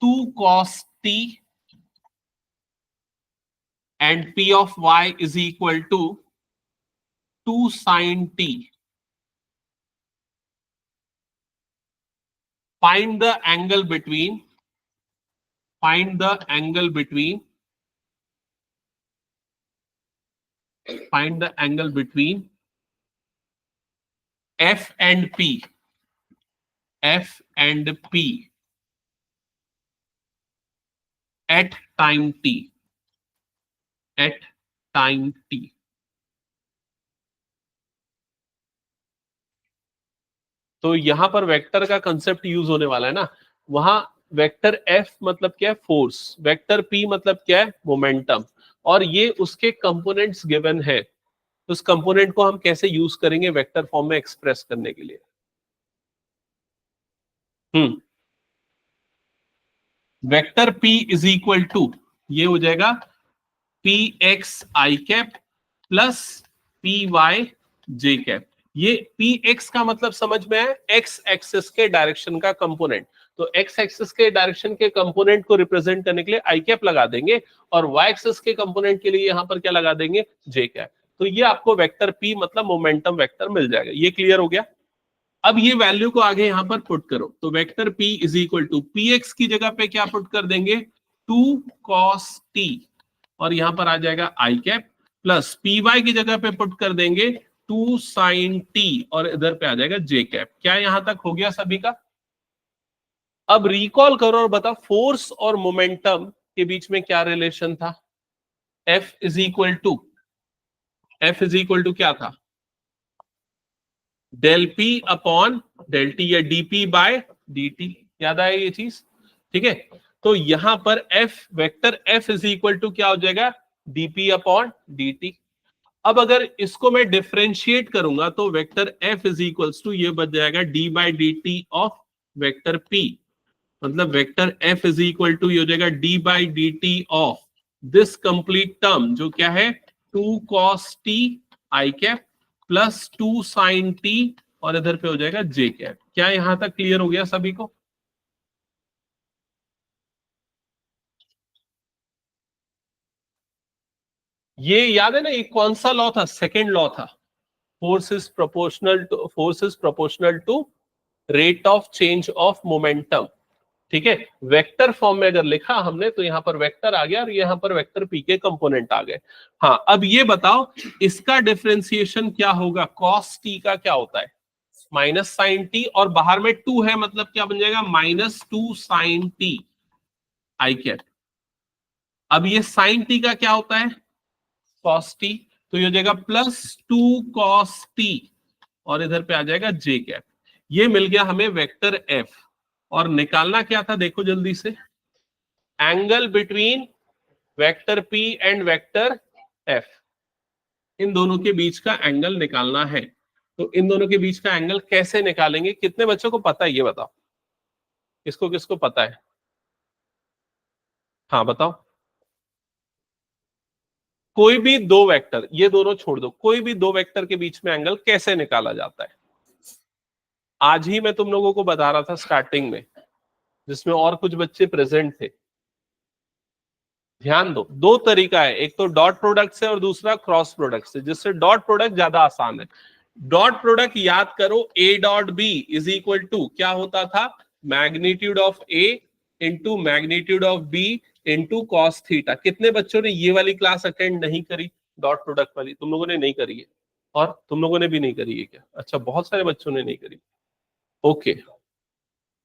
S1: 2 cos t and p of y is equal to 2 sin t. Find the angle between f and p at time t. तो यहां पर vector का concept use होने वाला है ना। वहां vector f मतलब क्या है? फोर्स। वेक्टर p मतलब क्या है? मोमेंटम। और ये उसके कंपोनेंट्स गिवन है, तो उस कंपोनेंट को हम कैसे यूज करेंगे वेक्टर फॉर्म में एक्सप्रेस करने के लिए? Vector p is equal to, ये हो जाएगा P X I cap plus P Y J cap. ये पी एक्स का मतलब समझ में है? एक्स एक्सिस के डायरेक्शन का कंपोनेंट। तो एक्स एक्सिस के डायरेक्शन के कंपोनेंट को रिप्रेजेंट करने के लिए आई कैप लगा देंगे, और वाई एक्सिस के कंपोनेंट के लिए यहां पर क्या लगा देंगे? जे कैप। तो ये आपको वेक्टर पी मतलब मोमेंटम वेक्टर मिल जाएगा। ये क्लियर हो गया? अब ये वैल्यू को आगे यहां पर पुट करो, तो vector p is equal to P X की जगह पे क्या पुट कर देंगे? 2 cos t, और यहां पर आ जाएगा आई कैप, प्लस पी वाई की जगह पे पुट कर देंगे 2 sin t, और इधर पे आ जाएगा जे कैप। क्या यहां तक हो गया सभी का? अब रिकॉल करो और बताओ फोर्स और मोमेंटम के बीच में क्या रिलेशन था? F इज इक्वल टू क्या था? Del P upon del T, या डीपी बाय dt। याद आया ये चीज? ठीक है। तो यहां पर vector f is equal to क्या हो जाएगा? dp upon dt। अब अगर इसको मैं डिफरेंशिएट करूंगा तो vector f is equals to ये बच जाएगा d by dt of vector p। मतलब vector f is equal to ये हो जाएगा d by dt of this complete term, जो क्या है? 2 cos t I cap plus 2 sine T और इधर पे हो जाएगा जे कैप। क्या यहां तक क्लियर हो गया सभी को? ये याद है ना, ये कौन सा लॉ था? सेकेंड लॉ था, force is proportional to rate of change of momentum. ठीक है, वेक्टर फॉर्म में अगर लिखा हमने तो यहां पर वेक्टर आ गया और यहां पर वेक्टर पी के कंपोनेंट आ गए। हाँ, अब ये बताओ इसका डिफरेंशिएशन क्या होगा? कॉस टी का क्या होता है? माइनस साइन टी, और बाहर में 2 है, मतलब क्या बन जाएगा? -2 साइन टी आई कैप। अब ये साइन टी का क्या होता है? Cos T. तो ये हो जाएगा +2 कॉस टी और इधर पे आ जाएगा जे कैप। ये मिल गया हमें वेक्टर एफ। और निकालना क्या था देखो जल्दी से, angle between vector P and vector F. इन दोनों के बीच का एंगल निकालना है। तो इन दोनों के बीच का एंगल कैसे निकालेंगे? कितने बच्चों को पता है ये बताओ, किसको किसको पता है? हाँ बताओ। कोई भी दो वेक्टर, ये दोनों छोड़ दो, कोई भी दो वेक्टर के बीच में एंगल कैसे निकाला जाता है? आज ही मैं तुम लोगों को बता रहा था स्टार्टिंग में, जिसमें और कुछ बच्चे प्रेजेंट थे। ध्यान दो, दो तरीका है, एक तो डॉट प्रोडक्ट से और दूसरा क्रॉस प्रोडक्ट से, जिससे डॉट प्रोडक्ट ज्यादा आसान है। डॉट प्रोडक्ट याद करो, A dot B is equal to क्या होता था? Magnitude of A into magnitude of B into cos theta. कितने बच्चों ने ये वाली क्लास अटेंड नहीं करी? डॉट प्रोडक्ट वाली तुम लोगों ने नहीं करी है, और तुम लोगों ने भी नहीं करी है क्या? अच्छा, बहुत सारे बच्चों ने नहीं करी। ओके,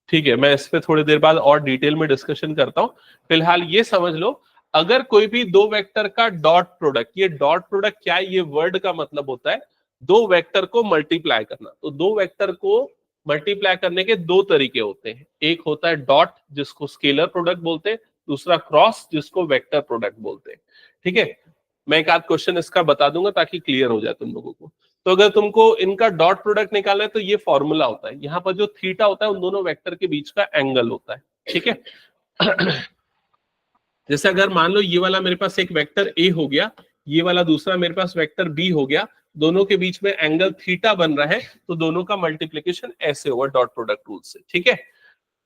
S1: ठीक है, मैं इस पे थोड़ी देर बाद और डिटेल में डिस्कशन करता हूं। फिलहाल ये समझ लो, अगर कोई भी दो वेक्टर का डॉट प्रोडक्ट, ये डॉट प्रोडक्ट क्या है? ये वर्ड का मतलब होता है दो वेक्टर को मल्टीप्लाई करना। तो दो वेक्टर को मल्टीप्लाई करने के दो तरीके होते हैं, एक होता है डॉट जिसको स्केलर प्रोडक्ट बोलते हैं, दूसरा क्रॉस जिसको वेक्टर प्रोडक्ट बोलते हैं। ठीक है, मैं एक आध क्वेश्चन इसका बता दूंगा ताकि क्लियर हो जाए तुम लोगों को। तो अगर तुमको इनका डॉट प्रोडक्ट निकालना है तो ये फॉर्मूला होता है, यहाँ पर जो थीटा होता है उन दोनों वेक्टर के बीच का एंगल होता है। ठीक है, जैसे अगर मान लो ये वाला मेरे पास एक वेक्टर ए हो गया, ये वाला दूसरा मेरे पास वेक्टर बी हो गया, दोनों के बीच में एंगल थीटा बन रहा है, तो दोनों का मल्टीप्लीकेशन ऐसे होगा डॉट प्रोडक्ट रूल से। ठीक है,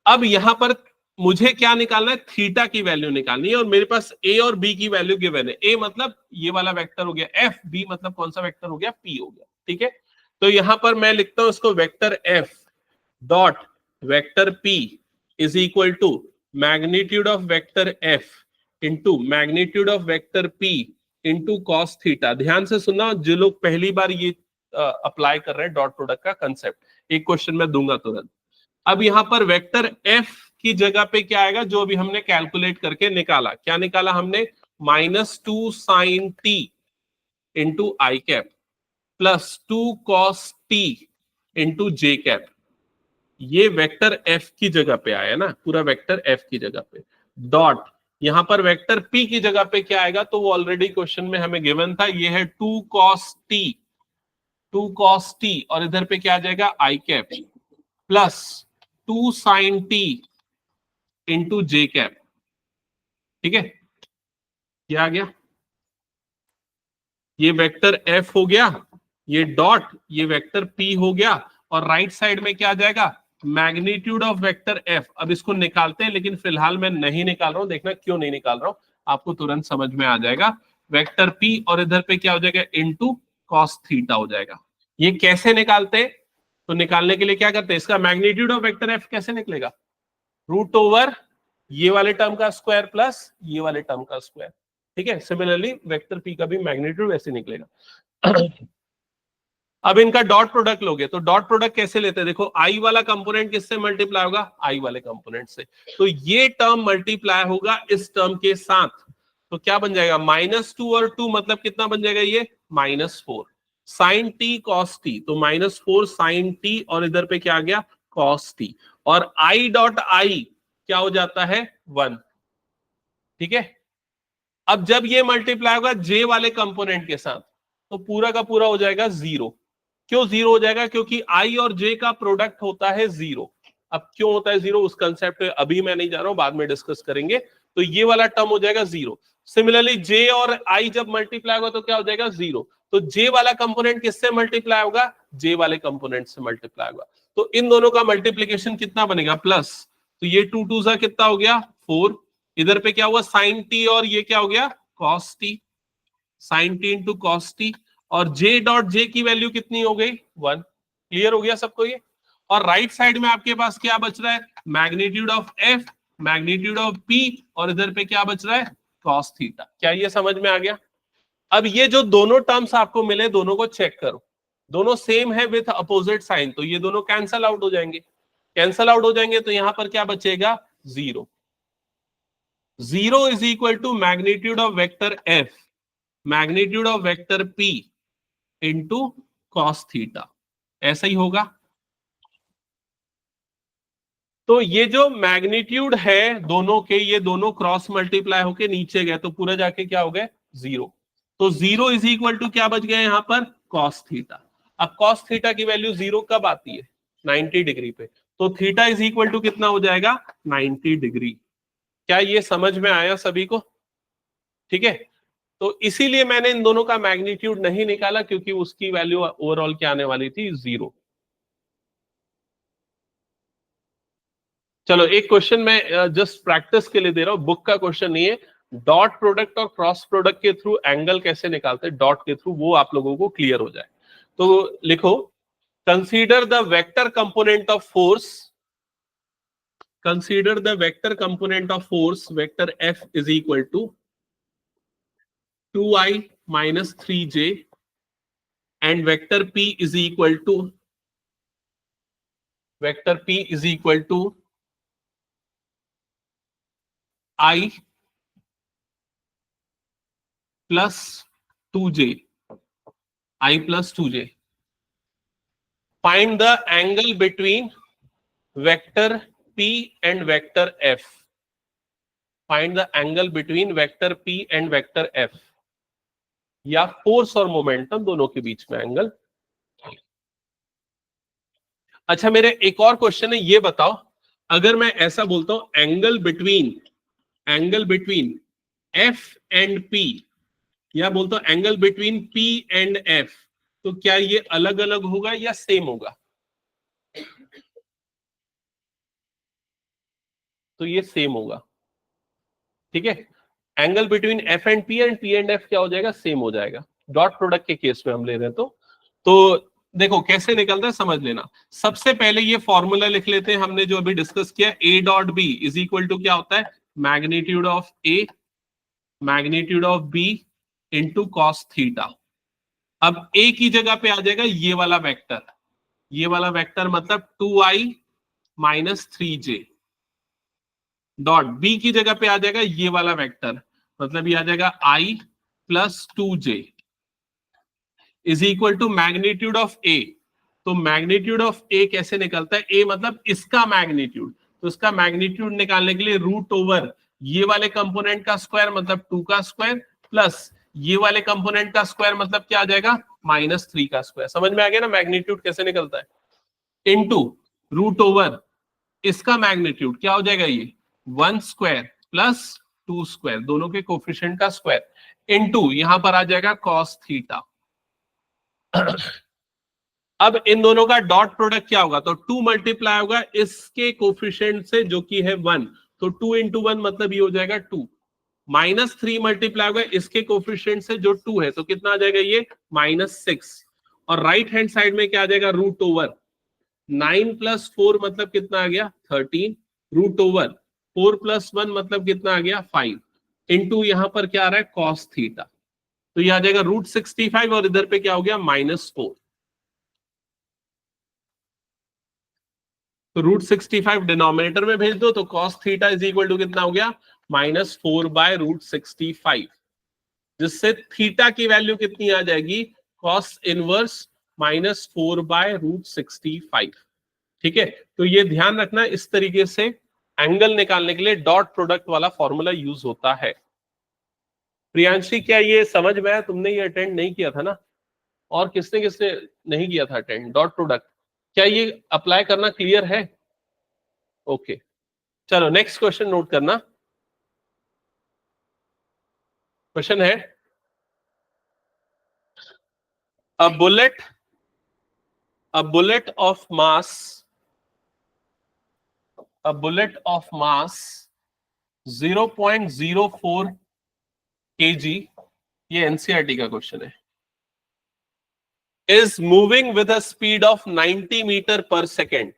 S1: अब यहां पर मुझे क्या निकालना है? थीटा की वैल्यू निकालनी है, और मेरे पास ए और बी की वैल्यू गिवन है। ए मतलब ये वाला वेक्टर हो गया एफ, बी मतलब कौन सा वेक्टर हो गया? पी हो गया। ठीक है, तो यहां पर मैं लिखता हूं इसको vector F dot vector P is equal to magnitude of vector F into magnitude of vector P into cos theta. ध्यान से सुनना, जो लोग पहली बार ये अप्लाई कर रहे हैं डॉट प्रोडक्ट का कंसेप्ट, एक क्वेश्चन मैं दूंगा तुरंत। अब यहां पर वेक्टर एफ की जगह पे क्या आएगा? जो अभी हमने कैलकुलेट करके निकाला, क्या निकाला हमने? -2 साइन टी इंटू आई कैप +2 कॉस टी इंटू जे कैप। ये वेक्टर एफ की जगह पे आया ना, पूरा वेक्टर एफ की जगह पे। डॉट यहां पर वेक्टर पी की जगह पे क्या आएगा? तो वो ऑलरेडी क्वेश्चन में हमें गिवन था, ये है 2 cos t, और इधर पे क्या आ जाएगा? आई कैप +2 साइन टी इंटू जे कैप। ठीक है, क्या आ गया? ये वेक्टर एफ हो गया, ये डॉट, ये वेक्टर पी हो गया, और राइट साइड में क्या आ जाएगा? Magnitude of vector F. अब इसको निकालते हैं, लेकिन फिलहाल मैं नहीं निकाल रहा हूं, देखना क्यों नहीं निकाल रहा हूं, आपको तुरंत समझ में आ जाएगा। वेक्टर पी और इधर पे क्या हो जाएगा? इनटू कॉस थीटा हो जाएगा। ये कैसे निकालते हैं? तो निकालने के लिए क्या करते हैं, इसका मैग्नीट्यूड ऑफ वेक्टर एफ कैसे निकलेगा? √ओवर ये वाले टर्म का स्क्वायर प्लस ये वाले टर्म का स्क्वायर। ठीक है, सिमिलरली वेक्टर पी का भी मैग्नीट्यूड वैसे निकलेगा। अब इनका डॉट प्रोडक्ट लोगे तो डॉट प्रोडक्ट कैसे लेते हैं? देखो, आई वाला कंपोनेंट किससे मल्टीप्लाई होगा? आई वाले कंपोनेंट से। तो ये टर्म मल्टीप्लाई होगा इस टर्म के साथ, तो क्या बन जाएगा? -2 और 2 मतलब कितना बन जाएगा? ये -4 साइन टी कॉस टी, तो -4 साइन टी और इधर पे क्या आ गया? Cos T. और आई डॉट आई क्या हो जाता है? 1। ठीक है, अब जब ये मल्टीप्लाई होगा जे वाले कंपोनेंट के साथ, तो पूरा का पूरा हो जाएगा 0। क्यों 0 हो जाएगा? क्योंकि आई और जे का प्रोडक्ट होता है 0। अब क्यों होता है 0 उस कंसेप्ट पे अभी मैं नहीं जा रहा हूं, बाद में डिस्कस करेंगे। तो ये वाला टर्म हो जाएगा 0। सिमिलरली जे और आई जब मल्टीप्लाई होगा तो क्या हो जाएगा 0। तो जे वाला कंपोनेंट किससे मल्टीप्लाई होगा, जे वाले कंपोनेंट से मल्टीप्लाई होगा। तो इन दोनों का मल्टीप्लीकेशन कितना बनेगा प्लस, तो ये 2 2 सा कितना हो गया 4, इधर पे क्या हुआ साइन टी और ये क्या हो गया cos T, sine T into cos T, और जे डॉट जे की वैल्यू कितनी हो गई 1। क्लियर हो गया सबको ये। और राइट साइड में आपके पास क्या बच रहा है, magnitude of F, magnitude of P, और इधर पे क्या बच रहा है कॉस थीटा। क्या ये समझ में आ गया? अब ये जो दोनों टर्म्स आपको मिले दोनों को चेक करो, दोनों सेम है विथ अपोजिट साइन, तो ये दोनों कैंसल आउट हो जाएंगे। कैंसल आउट हो जाएंगे तो यहां पर क्या बचेगा 0। 0 is equal to magnitude of vector F, magnitude of vector P into cos theta, ऐसा ही होगा। तो ये जो मैग्नीट्यूड है दोनों के, ये दोनों क्रॉस मल्टीप्लाई होके नीचे गए तो पूरा जाके क्या हो गया 0। तो 0 इज इक्वल टू क्या बच गया यहां पर कॉस थीटा। अब कॉस थीटा की वैल्यू 0 कब आती है 90 डिग्री पे, तो थीटा इज इक्वल टू कितना हो जाएगा 90 डिग्री। क्या ये समझ में आया सभी को? ठीक है, तो इसीलिए मैंने इन दोनों का मैग्नीट्यूड नहीं निकाला क्योंकि उसकी वैल्यू ओवरऑल क्या आने वाली थी 0। चलो एक क्वेश्चन मैं जस्ट प्रैक्टिस के लिए दे रहा हूं, बुक का क्वेश्चन नहीं है। डॉट प्रोडक्ट और क्रॉस प्रोडक्ट के थ्रू एंगल कैसे निकालते हैं डॉट के थ्रू, वो आप लोगों को क्लियर हो जाए। तो लिखो, consider the vector component of force, consider the vector component of force vector F is equal to 2i minus 3j and vector p is equal to I plus 2j, I plus 2j. Find the angle between vector p and vector f. Find the angle between vector p and vector f. या force और momentum दोनों के बीच में angle. अच्छा मेरे एक और question है, ये बताओ अगर मैं ऐसा बोलता हूं angle between F and P, या बोलता हूं angle between P and F, तो क्या ये अलग अलग होगा या सेम होगा? तो ये सेम होगा। ठीक है, angle between F and P and F क्या हो जाएगा सेम हो जाएगा। डॉट प्रोडक्ट के केस में हम ले रहे हैं तो देखो कैसे निकलता है समझ लेना। सबसे पहले ये फॉर्मूला लिख लेते हैं हमने जो अभी डिस्कस किया, A dot B is equal to क्या होता है magnitude of A magnitude of B into cos theta. अब ए की जगह पे आ जाएगा ये वाला वेक्टर मतलब 2i minus 3j, dot B की जगह पे आ जाएगा ये वाला वेक्टर मतलब ये आ जाएगा i plus 2j is equal to magnitude of A. तो मैग्नीट्यूड ऑफ ए कैसे निकलता है, ए मतलब इसका मैग्नीट्यूड, तो इसका मैग्नीट्यूड निकालने के लिए रूट ओवर ये वाले कंपोनेंट का स्क्वायर मतलब 2 का स्क्वायर प्लस ये वाले कंपोनेंट का स्क्वायर मतलब क्या आ जाएगा -3 का स्क्वायर। समझ में आ गया ना मैग्नीट्यूड कैसे निकलता है, इनटू रूट ओवर इसका मैग्नीट्यूड क्या हो जाएगा ये 1 स्क्वायर प्लस 2 स्क्वायर दोनों के कोफिशिएंट का स्क्वायर इनटू यहां पर आ जाएगा कॉस थीटा। अब इन दोनों का डॉट प्रोडक्ट क्या होगा, तो 2 मल्टीप्लाई होगा इसके कोफिशिएंट से जो कि है 1, तो 2 इंटू 1 मतलब ये हो जाएगा 2, -3 मल्टीप्लाई होगा इसके कोफिशिएंट से जो 2 है, तो कितना आ जाएगा ये -6, और राइट हैंड साइड में क्या आ जाएगा रूट ओवर 9 प्लस 4 मतलब कितना आ गया 13, रूट ओवर 4 प्लस 1 मतलब कितना आ गया 5, इंटू यहां पर क्या आ रहा है कॉस थीटा, तो यह आ जाएगा √65 और इधर पे क्या हो गया -4। तो √65 डिनोमिनेटर में भेज दो तो cos theta is equal to कितना हो गया -4/√65, जिससे थीटा की वैल्यू कितनी आ जाएगी कॉस इनवर्स -4/√65। ठीक है, तो ये ध्यान रखना इस तरीके से एंगल निकालने के लिए डॉट प्रोडक्ट वाला फॉर्मूला यूज होता है। प्रियांशी क्या ये समझ में आया? तुमने ये अटेंड नहीं किया था ना, और किसने किसने नहीं किया था अटेंड डॉट प्रोडक्ट, क्या ये अप्लाई करना क्लियर है? ओके चलो नेक्स्ट क्वेश्चन नोट करना। क्वेश्चन है, a bullet of mass, a bullet of mass 0.04 kg, ये एनसीईआरटी का क्वेश्चन है, is moving with a speed of 90 meter per second,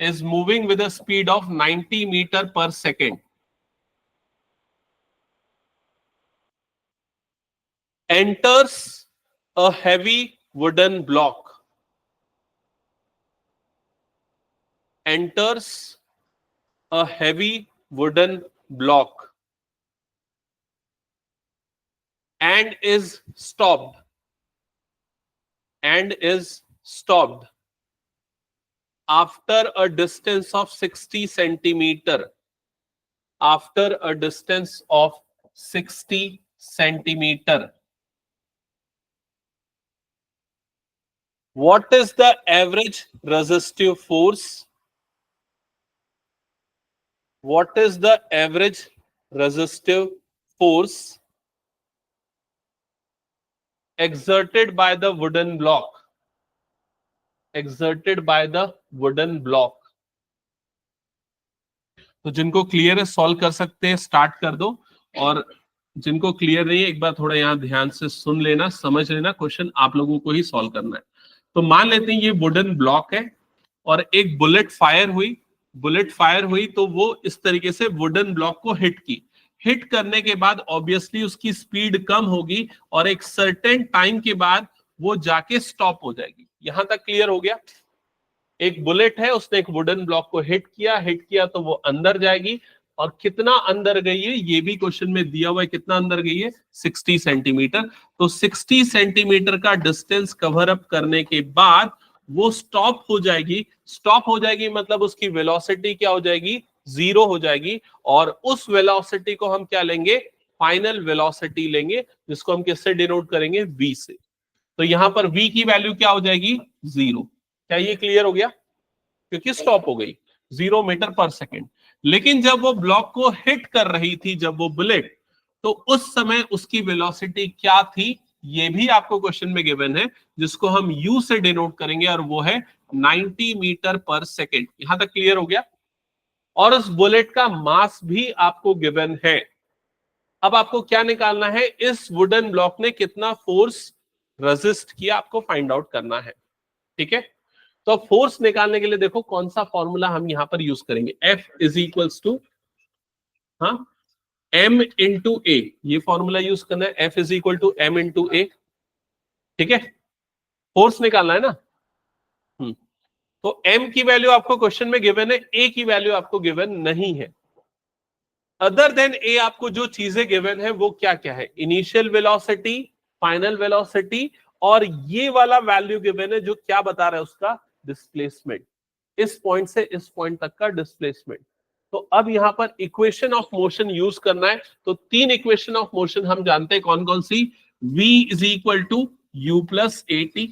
S1: is moving with a speed of 90 meter per second, enters a heavy wooden block, enters a heavy wooden block and is stopped, and is stopped after a distance of 60 centimeter, after a distance of 60 centimeter. What is the average resistive force? What is the average resistive force exerted by the wooden block? Exerted by the wooden block. तो जिनको clear है solve कर सकते हैं, start कर दो, और जिनको क्लियर नहीं है एक बार थोड़ा यहाँ ध्यान से सुन लेना, समझ लेना, क्वेश्चन आप लोगों को ही सॉल्व करना है। तो मान लेते हैं ये वुडन ब्लॉक है और एक बुलेट फायर हुई, बुलेट फायर हुई तो वो इस तरीके से वुडन ब्लॉक को हिट की, हिट करने के बाद ऑब्वियसली उसकी स्पीड कम होगी और एक सर्टेन टाइम के बाद वो जाके स्टॉप हो जाएगी। यहां तक क्लियर हो गया? एक बुलेट है, उसने एक वुडन ब्लॉक को हिट किया तो वो अंदर जाएगी, और कितना अंदर गई है ये भी क्वेश्चन में दिया हुआ है, कितना अंदर गई है 60 सेंटीमीटर। तो 60 सेंटीमीटर का डिस्टेंस कवर अप करने के बाद वो स्टॉप हो जाएगी। स्टॉप हो जाएगी मतलब उसकी वेलोसिटी क्या हो जाएगी? जीरो हो जाएगी, और उस वेलोसिटी को हम क्या लेंगे? फाइनल वेलोसिटी लेंगे, जिसको हम किससे डिनोट करेंगे? v से। तो यहां पर v की वैल्यू क्या हो जाएगी? जीरो। क्या ये क्लियर हो गया? क्योंकि स्टॉप हो गई 0 मीटर पर सेकेंड। लेकिन जब वो ब्लॉक को हिट कर रही थी, जब वो बुलेट, तो उस समय उसकी वेलोसिटी क्या थी ये भी आपको क्वेश्चन में गिवन है, जिसको हम u से डिनोट करेंगे, और वो है 90 मीटर पर सेकेंड। यहां तक क्लियर हो गया? और उस बुलेट का मास भी आपको गिवन है। अब आपको क्या निकालना है? इस वुडन ब्लॉक ने कितना फोर्स रेजिस्ट किया, आपको फाइंड आउट करना है। ठीक है, तो फोर्स निकालने के लिए देखो कौन सा फॉर्मूला हम यहां पर यूज करेंगे। F is equals to M into A, ये फॉर्मूला यूज करना है। F is equal to M into A. ठीक है, फोर्स निकालना है ना। तो M की वैल्यू आपको क्वेश्चन में गिवन है, A की वैल्यू आपको गिवन नहीं है। अदर देन ए आपको जो चीजें गिवन है वो क्या क्या है? इनिशियल वेलोसिटी, फाइनल वेलोसिटी, और ये वाला वैल्यू गिवन है जो क्या बता रहा है? उसका डिस्प्लेसमेंट, इस पॉइंट से इस पॉइंट तक का डिस्प्लेसमेंट। तो अब यहां पर इक्वेशन ऑफ मोशन यूज करना है। तो तीन इक्वेशन ऑफ मोशन हम जानते हैं, कौन कौन सी? v is equal to U plus A T,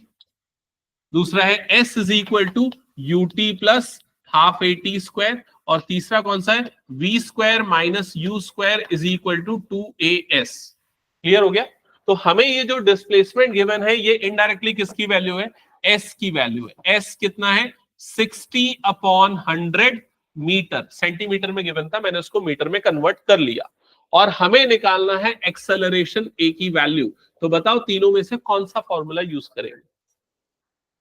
S1: दूसरा है s is equal to U T plus half A T square, और तीसरा कौन सा है? v square minus U square is equal to 2as। Clear हो गया? तो हमें ये जो डिस्प्लेसमेंट गिवन है ये इनडायरेक्टली किसकी वैल्यू है? s की वैल्यू है। s कितना है? 60/100 मीटर। सेंटीमीटर में गिवन था, मैंने उसको मीटर में कन्वर्ट कर लिया, और हमें निकालना है एक्सेलरेशन a की वैल्यू। तो बताओ तीनों में से कौन सा फॉर्मूला यूज करेंगे?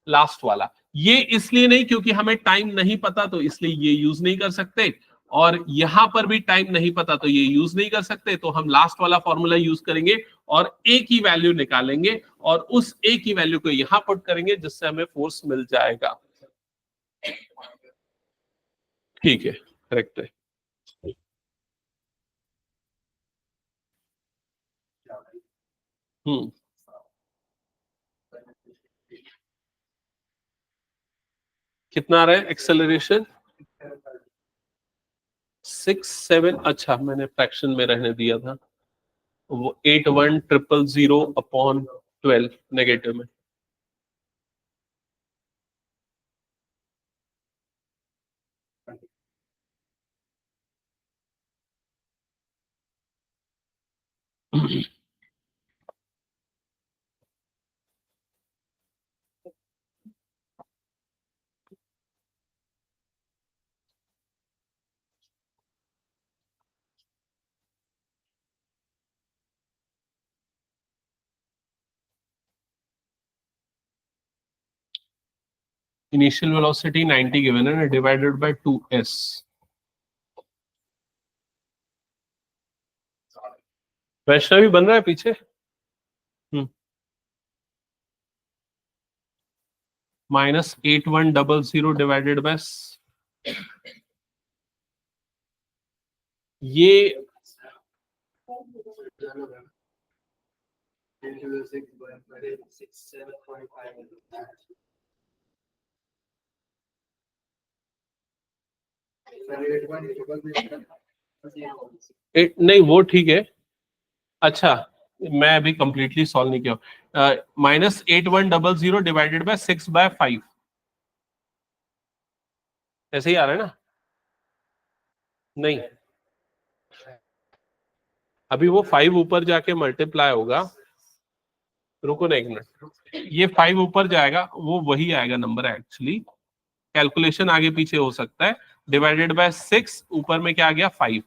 S1: लास्ट वाला। ये इसलिए नहीं क्योंकि हमें टाइम नहीं पता, तो इसलिए ये यूज नहीं कर सकते, और यहां पर भी टाइम नहीं पता तो ये यूज नहीं कर सकते। तो हम लास्ट वाला फॉर्मूला यूज करेंगे और ए की वैल्यू निकालेंगे, और उस ए की वैल्यू को यहां पुट करेंगे, जिससे हमें फोर्स मिल जाएगा। ठीक है, करेक्ट है। हम्म, कितना आ रहा है एक्सेलरेशन? 6-7, अच्छा मैंने फ्रैक्शन में रहने दिया था, वो 81,000/12 नेगेटिव में। इनिशियल वेलोसिटी 90 गिवन है, डिवाइडेड बाय 2s। वैष्णवी बन रहा है पीछे। -8100 डिवाइडेड बाय ये नहीं, वो ठीक है। अच्छा, मैं अभी कंप्लीटली सॉल्व नहीं किया। -8100 डिवाइडेड बाय 6/5 ऐसे ही आ रहा है ना? नहीं, अभी वो 5 ऊपर जाके मल्टीप्लाई होगा। रुको ना एक मिनट, ये 5 ऊपर जाएगा, वो वही आएगा नंबर एक्चुअली। कैलकुलेशन आगे पीछे हो सकता है। डिवाइडेड बाय 6, ऊपर में क्या आ गया 5।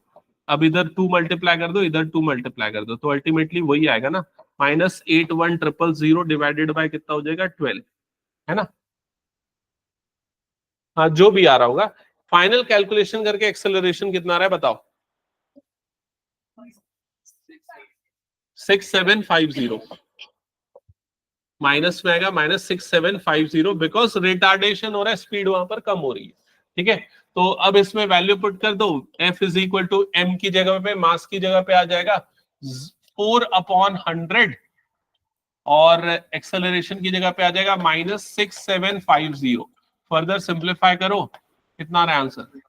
S1: अब इधर 2 मल्टीप्लाई कर दो, इधर 2 मल्टीप्लाई कर दो, तो अल्टीमेटली वही आएगा ना। -8100 डिवाइडेड बाय कितना हो जाएगा 12, है ना? हाँ, जो भी आ रहा होगा। फाइनल कैलकुलेशन करके एक्सेलरेशन कितना आ रहा है बताओ? 6750 माइनस में आएगा -6750, बिकॉज रिटार्डेशन हो रहा है, स्पीड वहां पर कम हो रही है। ठीक है, तो अब इसमें वैल्यू पुट कर दो। F is equal to M की जगह पे, मास की जगह पे आ जाएगा 4/100, और एक्सेलरेशन की जगह पे आ जाएगा -6750। फर्दर सिंप्लीफाई करो, कितना आ रहा है आंसर?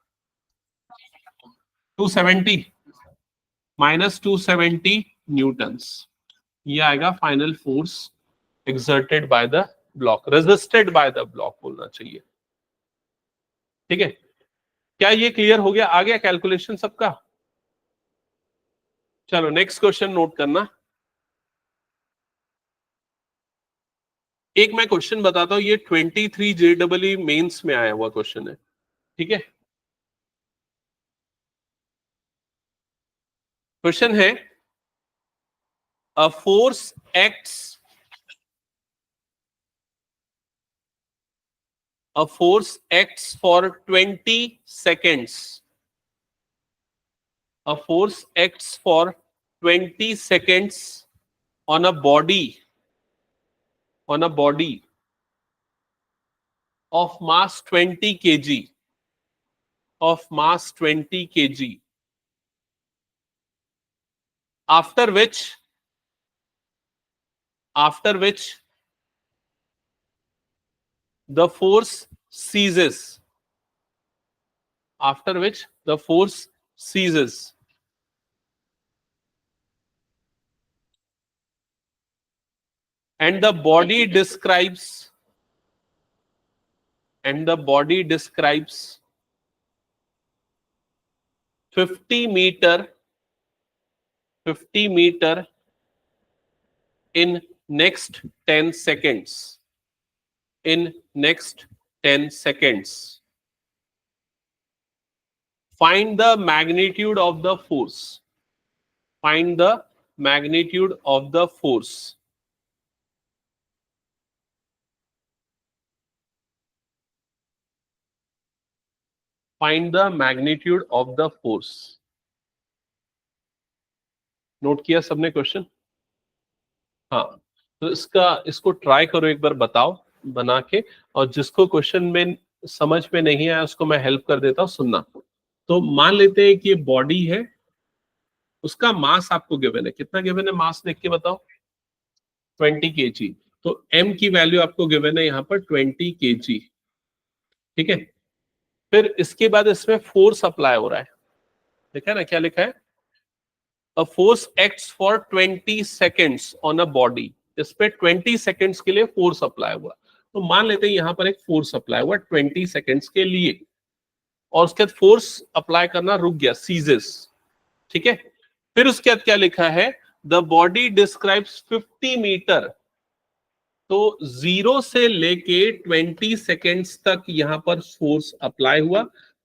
S1: 270 -270 न्यूटन्स। ये आएगा final force exerted by the block, resisted by the block बोलना चाहिए। ठीक है, क्या ये क्लियर हो गया? आ गया कैलकुलेशन सबका? चलो नेक्स्ट क्वेश्चन नोट करना। एक मैं क्वेश्चन बताता हूं, ये 23 JEE मेंस में आया हुआ क्वेश्चन है। ठीक है, क्वेश्चन है a force acts for 20 seconds. A force acts for 20 seconds on a body of mass 20 kg, after which the force ceases. And the body describes 50 meter in next 10 seconds. Find the magnitude of the force. Find the magnitude of the force. Find the magnitude of the force. Note किया सबने question? हाँ, तो इसको try करो एक बार, बताओ बना के, और जिसको क्वेश्चन में समझ में नहीं आया उसको मैं हेल्प कर देता हूँ, सुनना। तो मान लेते हैं कि ये बॉडी है, उसका मास आपको गिवन है। कितना गिवन है मास, लिख के बताओ? 20 kg। तो m की वैल्यू आपको गिवन है यहाँ पर 20 kg। ठीक है, फिर इसके बाद इसमें फोर्स अप्लाई हो रहा है। देखा है ना क्या लिखा है? A force acts for 20 seconds on a body. इस पे 20 सेकेंड्स के लिए फोर्स अप्लाई हुआ। तो मान लेते हैं यहाँ पर एक फोर्स अप्लाई हुआ 20 सेकेंड्स के लिए, और उसके बाद फोर्स अप्लाई करना रुक गया, सीजेस। ठीक है, फिर उसके बाद क्या लिखा है? द बॉडी डिस्क्राइब्स 50 मीटर, तो 0 से लेके 20 सेकेंड्स तक यहां पर फोर्स अप्लाई हुआ,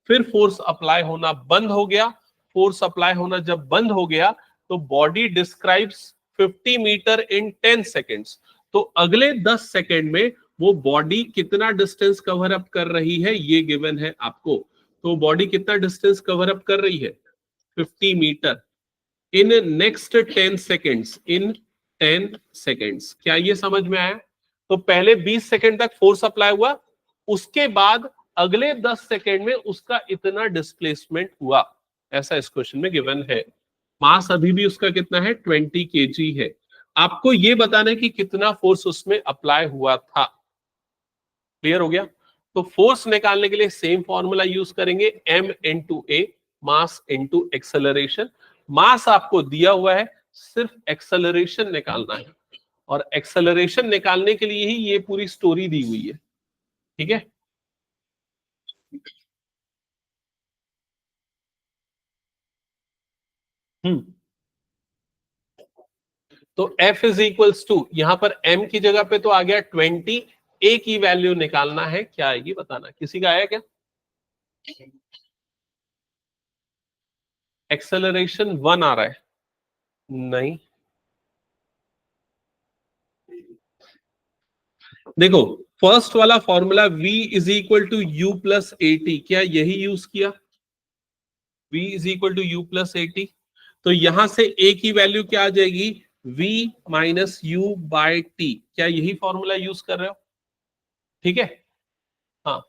S1: फिर फोर्स अप्लाई होना बंद हो गया। फोर्स अप्लाई होना जब बंद हो गया तो बॉडी डिस्क्राइब्स 50 मीटर इन 10 सेकेंड्स। तो अगले 10 सेकेंड में वो बॉडी कितना डिस्टेंस कवर अप कर रही है ये गिवन है आपको। तो बॉडी कितना डिस्टेंस कवर अप कर रही है, 50 metre in next 10 seconds, in 10 seconds. क्या ये समझ में आया? तो पहले 20 सेकेंड तक फोर्स अप्लाई हुआ, उसके बाद अगले 10 सेकेंड में उसका इतना डिस्प्लेसमेंट हुआ, ऐसा इस क्वेश्चन में गिवन है। मास अभी भी उसका कितना है, 20 kg है। आपको ये बताना है कि कितना फोर्स उसमें अप्लाई हुआ था। क्लियर हो गया? तो फोर्स निकालने के लिए सेम फॉर्मूला यूज करेंगे, m इंटू ए, मास इंटू एक्सेलरेशन। मास आपको दिया हुआ है, सिर्फ एक्सेलरेशन निकालना है, और एक्सेलरेशन निकालने के लिए ही ये पूरी स्टोरी दी हुई है। ठीक है, तो F इज इक्वल्स टू, यहां पर M की जगह पे तो आ गया 20, A की वैल्यू निकालना है, क्या आएगी बताना। किसी का आया क्या? एक्सेलरेशन 1 आ रहा है, नहीं। देखो, फर्स्ट वाला formula V is equal to U plus A T, क्या यही यूज किया? V is equal to U plus A T, तो यहां से A की वैल्यू क्या आ जाएगी, V minus U by T. क्या यही फॉर्मूला यूज कर रहे हो? ठीक है, हाँ।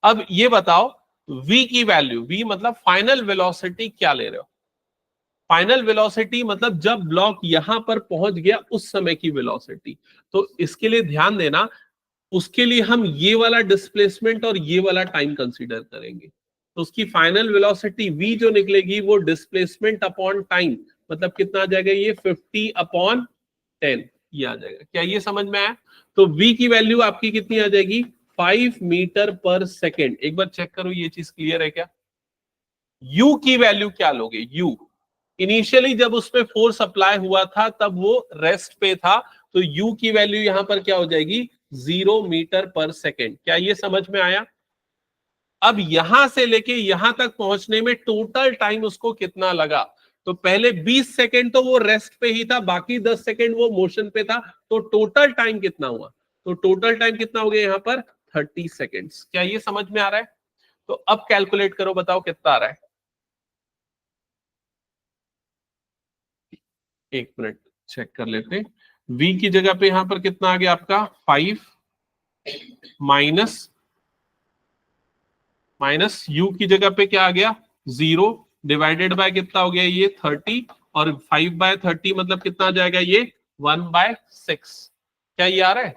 S1: अब ये बताओ, V की वैल्यू, V मतलब फाइनल वेलोसिटी क्या ले रहे हो? फाइनल वेलोसिटी मतलब जब ब्लॉक यहां पर पहुंच गया उस समय की वेलोसिटी। तो इसके लिए ध्यान देना, उसके लिए हम ये वाला डिस्प्लेसमेंट और ये वाला टाइम कंसीडर करेंगे। तो उसकी फाइनल वेलोसिटी v जो निकलेगी वो डिस्प्लेसमेंट अपॉन टाइम, मतलब कितना आ जाएगा ये, 50 अपॉन 10 ये आ जाएगा। क्या ये समझ में आया? तो v की वैल्यू आपकी कितनी आ जाएगी, 5 मीटर पर सेकेंड। एक बार चेक करो ये चीज क्लियर है क्या? u की वैल्यू क्या लोगे, u इनिशियली जब उस पर फोर्स अप्लाई हुआ था तब वो रेस्ट पे था, तो u की वैल्यू यहां पर क्या हो जाएगी, 0 मीटर पर सेकेंड। क्या ये समझ में आया? अब यहां से लेके यहां तक पहुंचने में टोटल टाइम उसको कितना लगा? तो पहले 20 सेकेंड तो वो रेस्ट पे ही था, बाकी 10 सेकेंड वो मोशन पे था, तो टोटल टाइम कितना हुआ? तो टोटल टाइम कितना हो गया यहां पर, 30 सेकेंड्स। क्या ये समझ में आ रहा है? तो अब कैलकुलेट करो, बताओ कितना आ रहा है। एक मिनट चेक कर लेते हैं। v की जगह पे यहां पर कितना आ गया आपका, 5 माइनस माइनस u की जगह पे क्या आ गया, 0 डिवाइडेड बाय कितना हो गया ये, 30, और 5/30 मतलब कितना आ जाएगा ये, 1/6। क्या ये आ रहा है,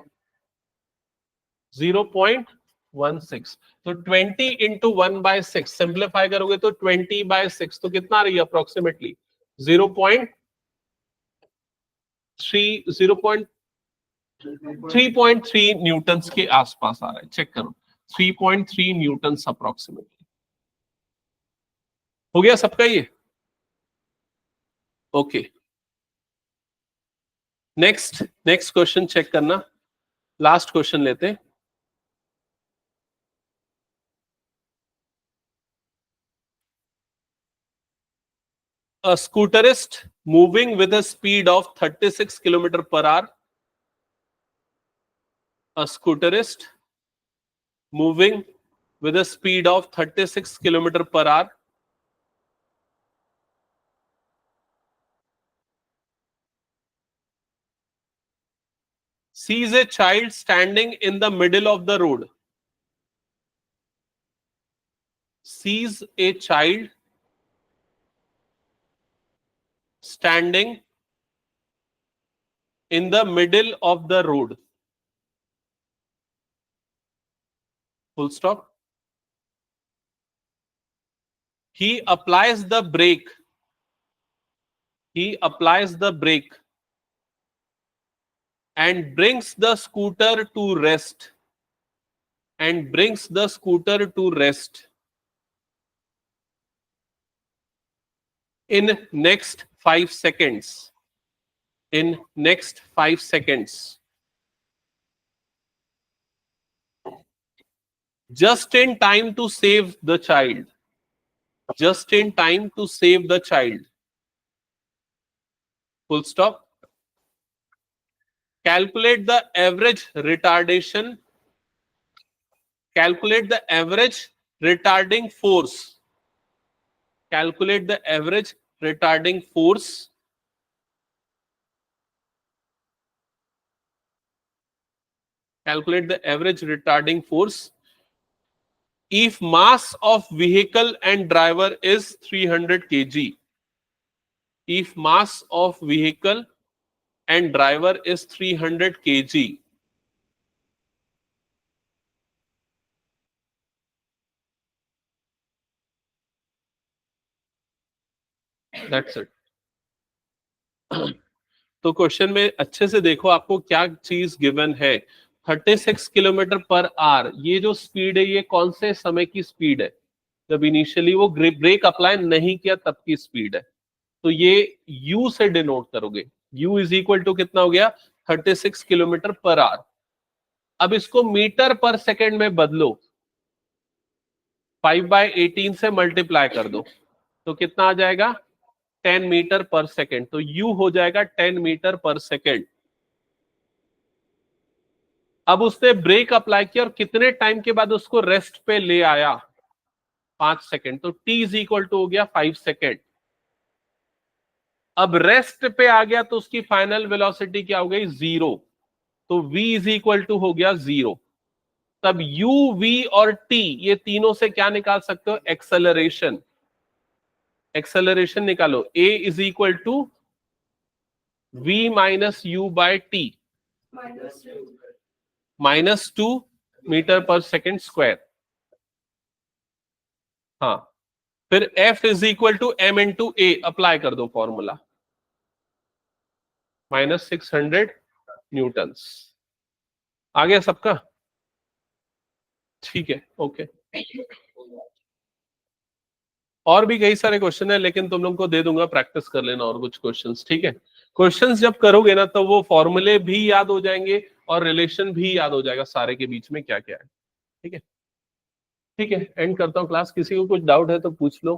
S1: 0.16। तो 20 इंटू 1/6 सिंप्लीफाई करोगे तो 20/6, तो कितना आ रही है अप्रोक्सीमेटली, 3.3 न्यूटन के आसपास आ रहा है। चेक करो, 3.3 न्यूटन अप्रोक्सीमेटली। हो गया सबका ये? Okay, next next question check करना, लास्ट क्वेश्चन लेते हैं। A scooterist moving with a speed of 36 km per hour. A scooterist moving with a speed of 36 km per hour sees a child standing in the middle of the road. Sees a child standing in the middle of the road. Full stop. He applies the brake. He applies the brake and brings the scooter to rest. And brings the scooter to rest in next 5 seconds. in next 5 seconds. Just in time to save the child. Just in time to save the child. Full stop. Calculate the average retardation. Calculate the average retarding force. Calculate the average retarding force. Calculate the average retarding force if mass of vehicle and driver is 300 kg. If mass of vehicle and driver is 300 kg. That's it. तो question में अच्छे से देखो आपको क्या चीज given है. 36 kilometre per hour, ये जो स्पीड है ये कौन से समय की स्पीड है? जब इनिशियली वो ब्रेक अप्लाई नहीं किया तब की स्पीड है. तो ये u से डिनोट करोगे. u इज इक्वल टू कितना हो गया? 36 किलोमीटर पर आवर. अब इसको मीटर पर सेकेंड में बदलो, 5/18 से मल्टीप्लाई कर दो तो कितना आ जाएगा? 10 मीटर पर सेकेंड. तो u हो जाएगा 10 मीटर पर सेकेंड. अब उसने ब्रेक अप्लाई किया और कितने टाइम के बाद उसको रेस्ट पे ले आया? 5 सेकेंड. तो t इज इक्वल टू हो गया 5 सेकेंड. अब रेस्ट पे आ गया तो उसकी फाइनल वेलोसिटी क्या हो गई? 0. तो v इज इक्वल टू हो गया 0. तब u, v और t ये तीनों से क्या निकाल सकते हो? एक्सेलरेशन. एक्सेलरेशन निकालो. a is equal to v minus u by T, -2 metre पर सेकेंड स्क्वायर. हाँ, फिर F is equal to m into A. Apply कर दो फॉर्मूला, -600 न्यूटन्स. आ गया सबका? ठीक है, ओके. और भी कई सारे क्वेश्चन है लेकिन तुम लोग को दे दूंगा, प्रैक्टिस कर लेना और कुछ क्वेश्चंस. ठीक है, क्वेश्चंस जब करोगे ना तो वो फॉर्मूले भी याद हो जाएंगे और रिलेशन भी याद हो जाएगा सारे के बीच में क्या क्या है. ठीक है, ठीक है. एंड करता हूँ क्लास. किसी को कुछ डाउट है तो पूछ लो.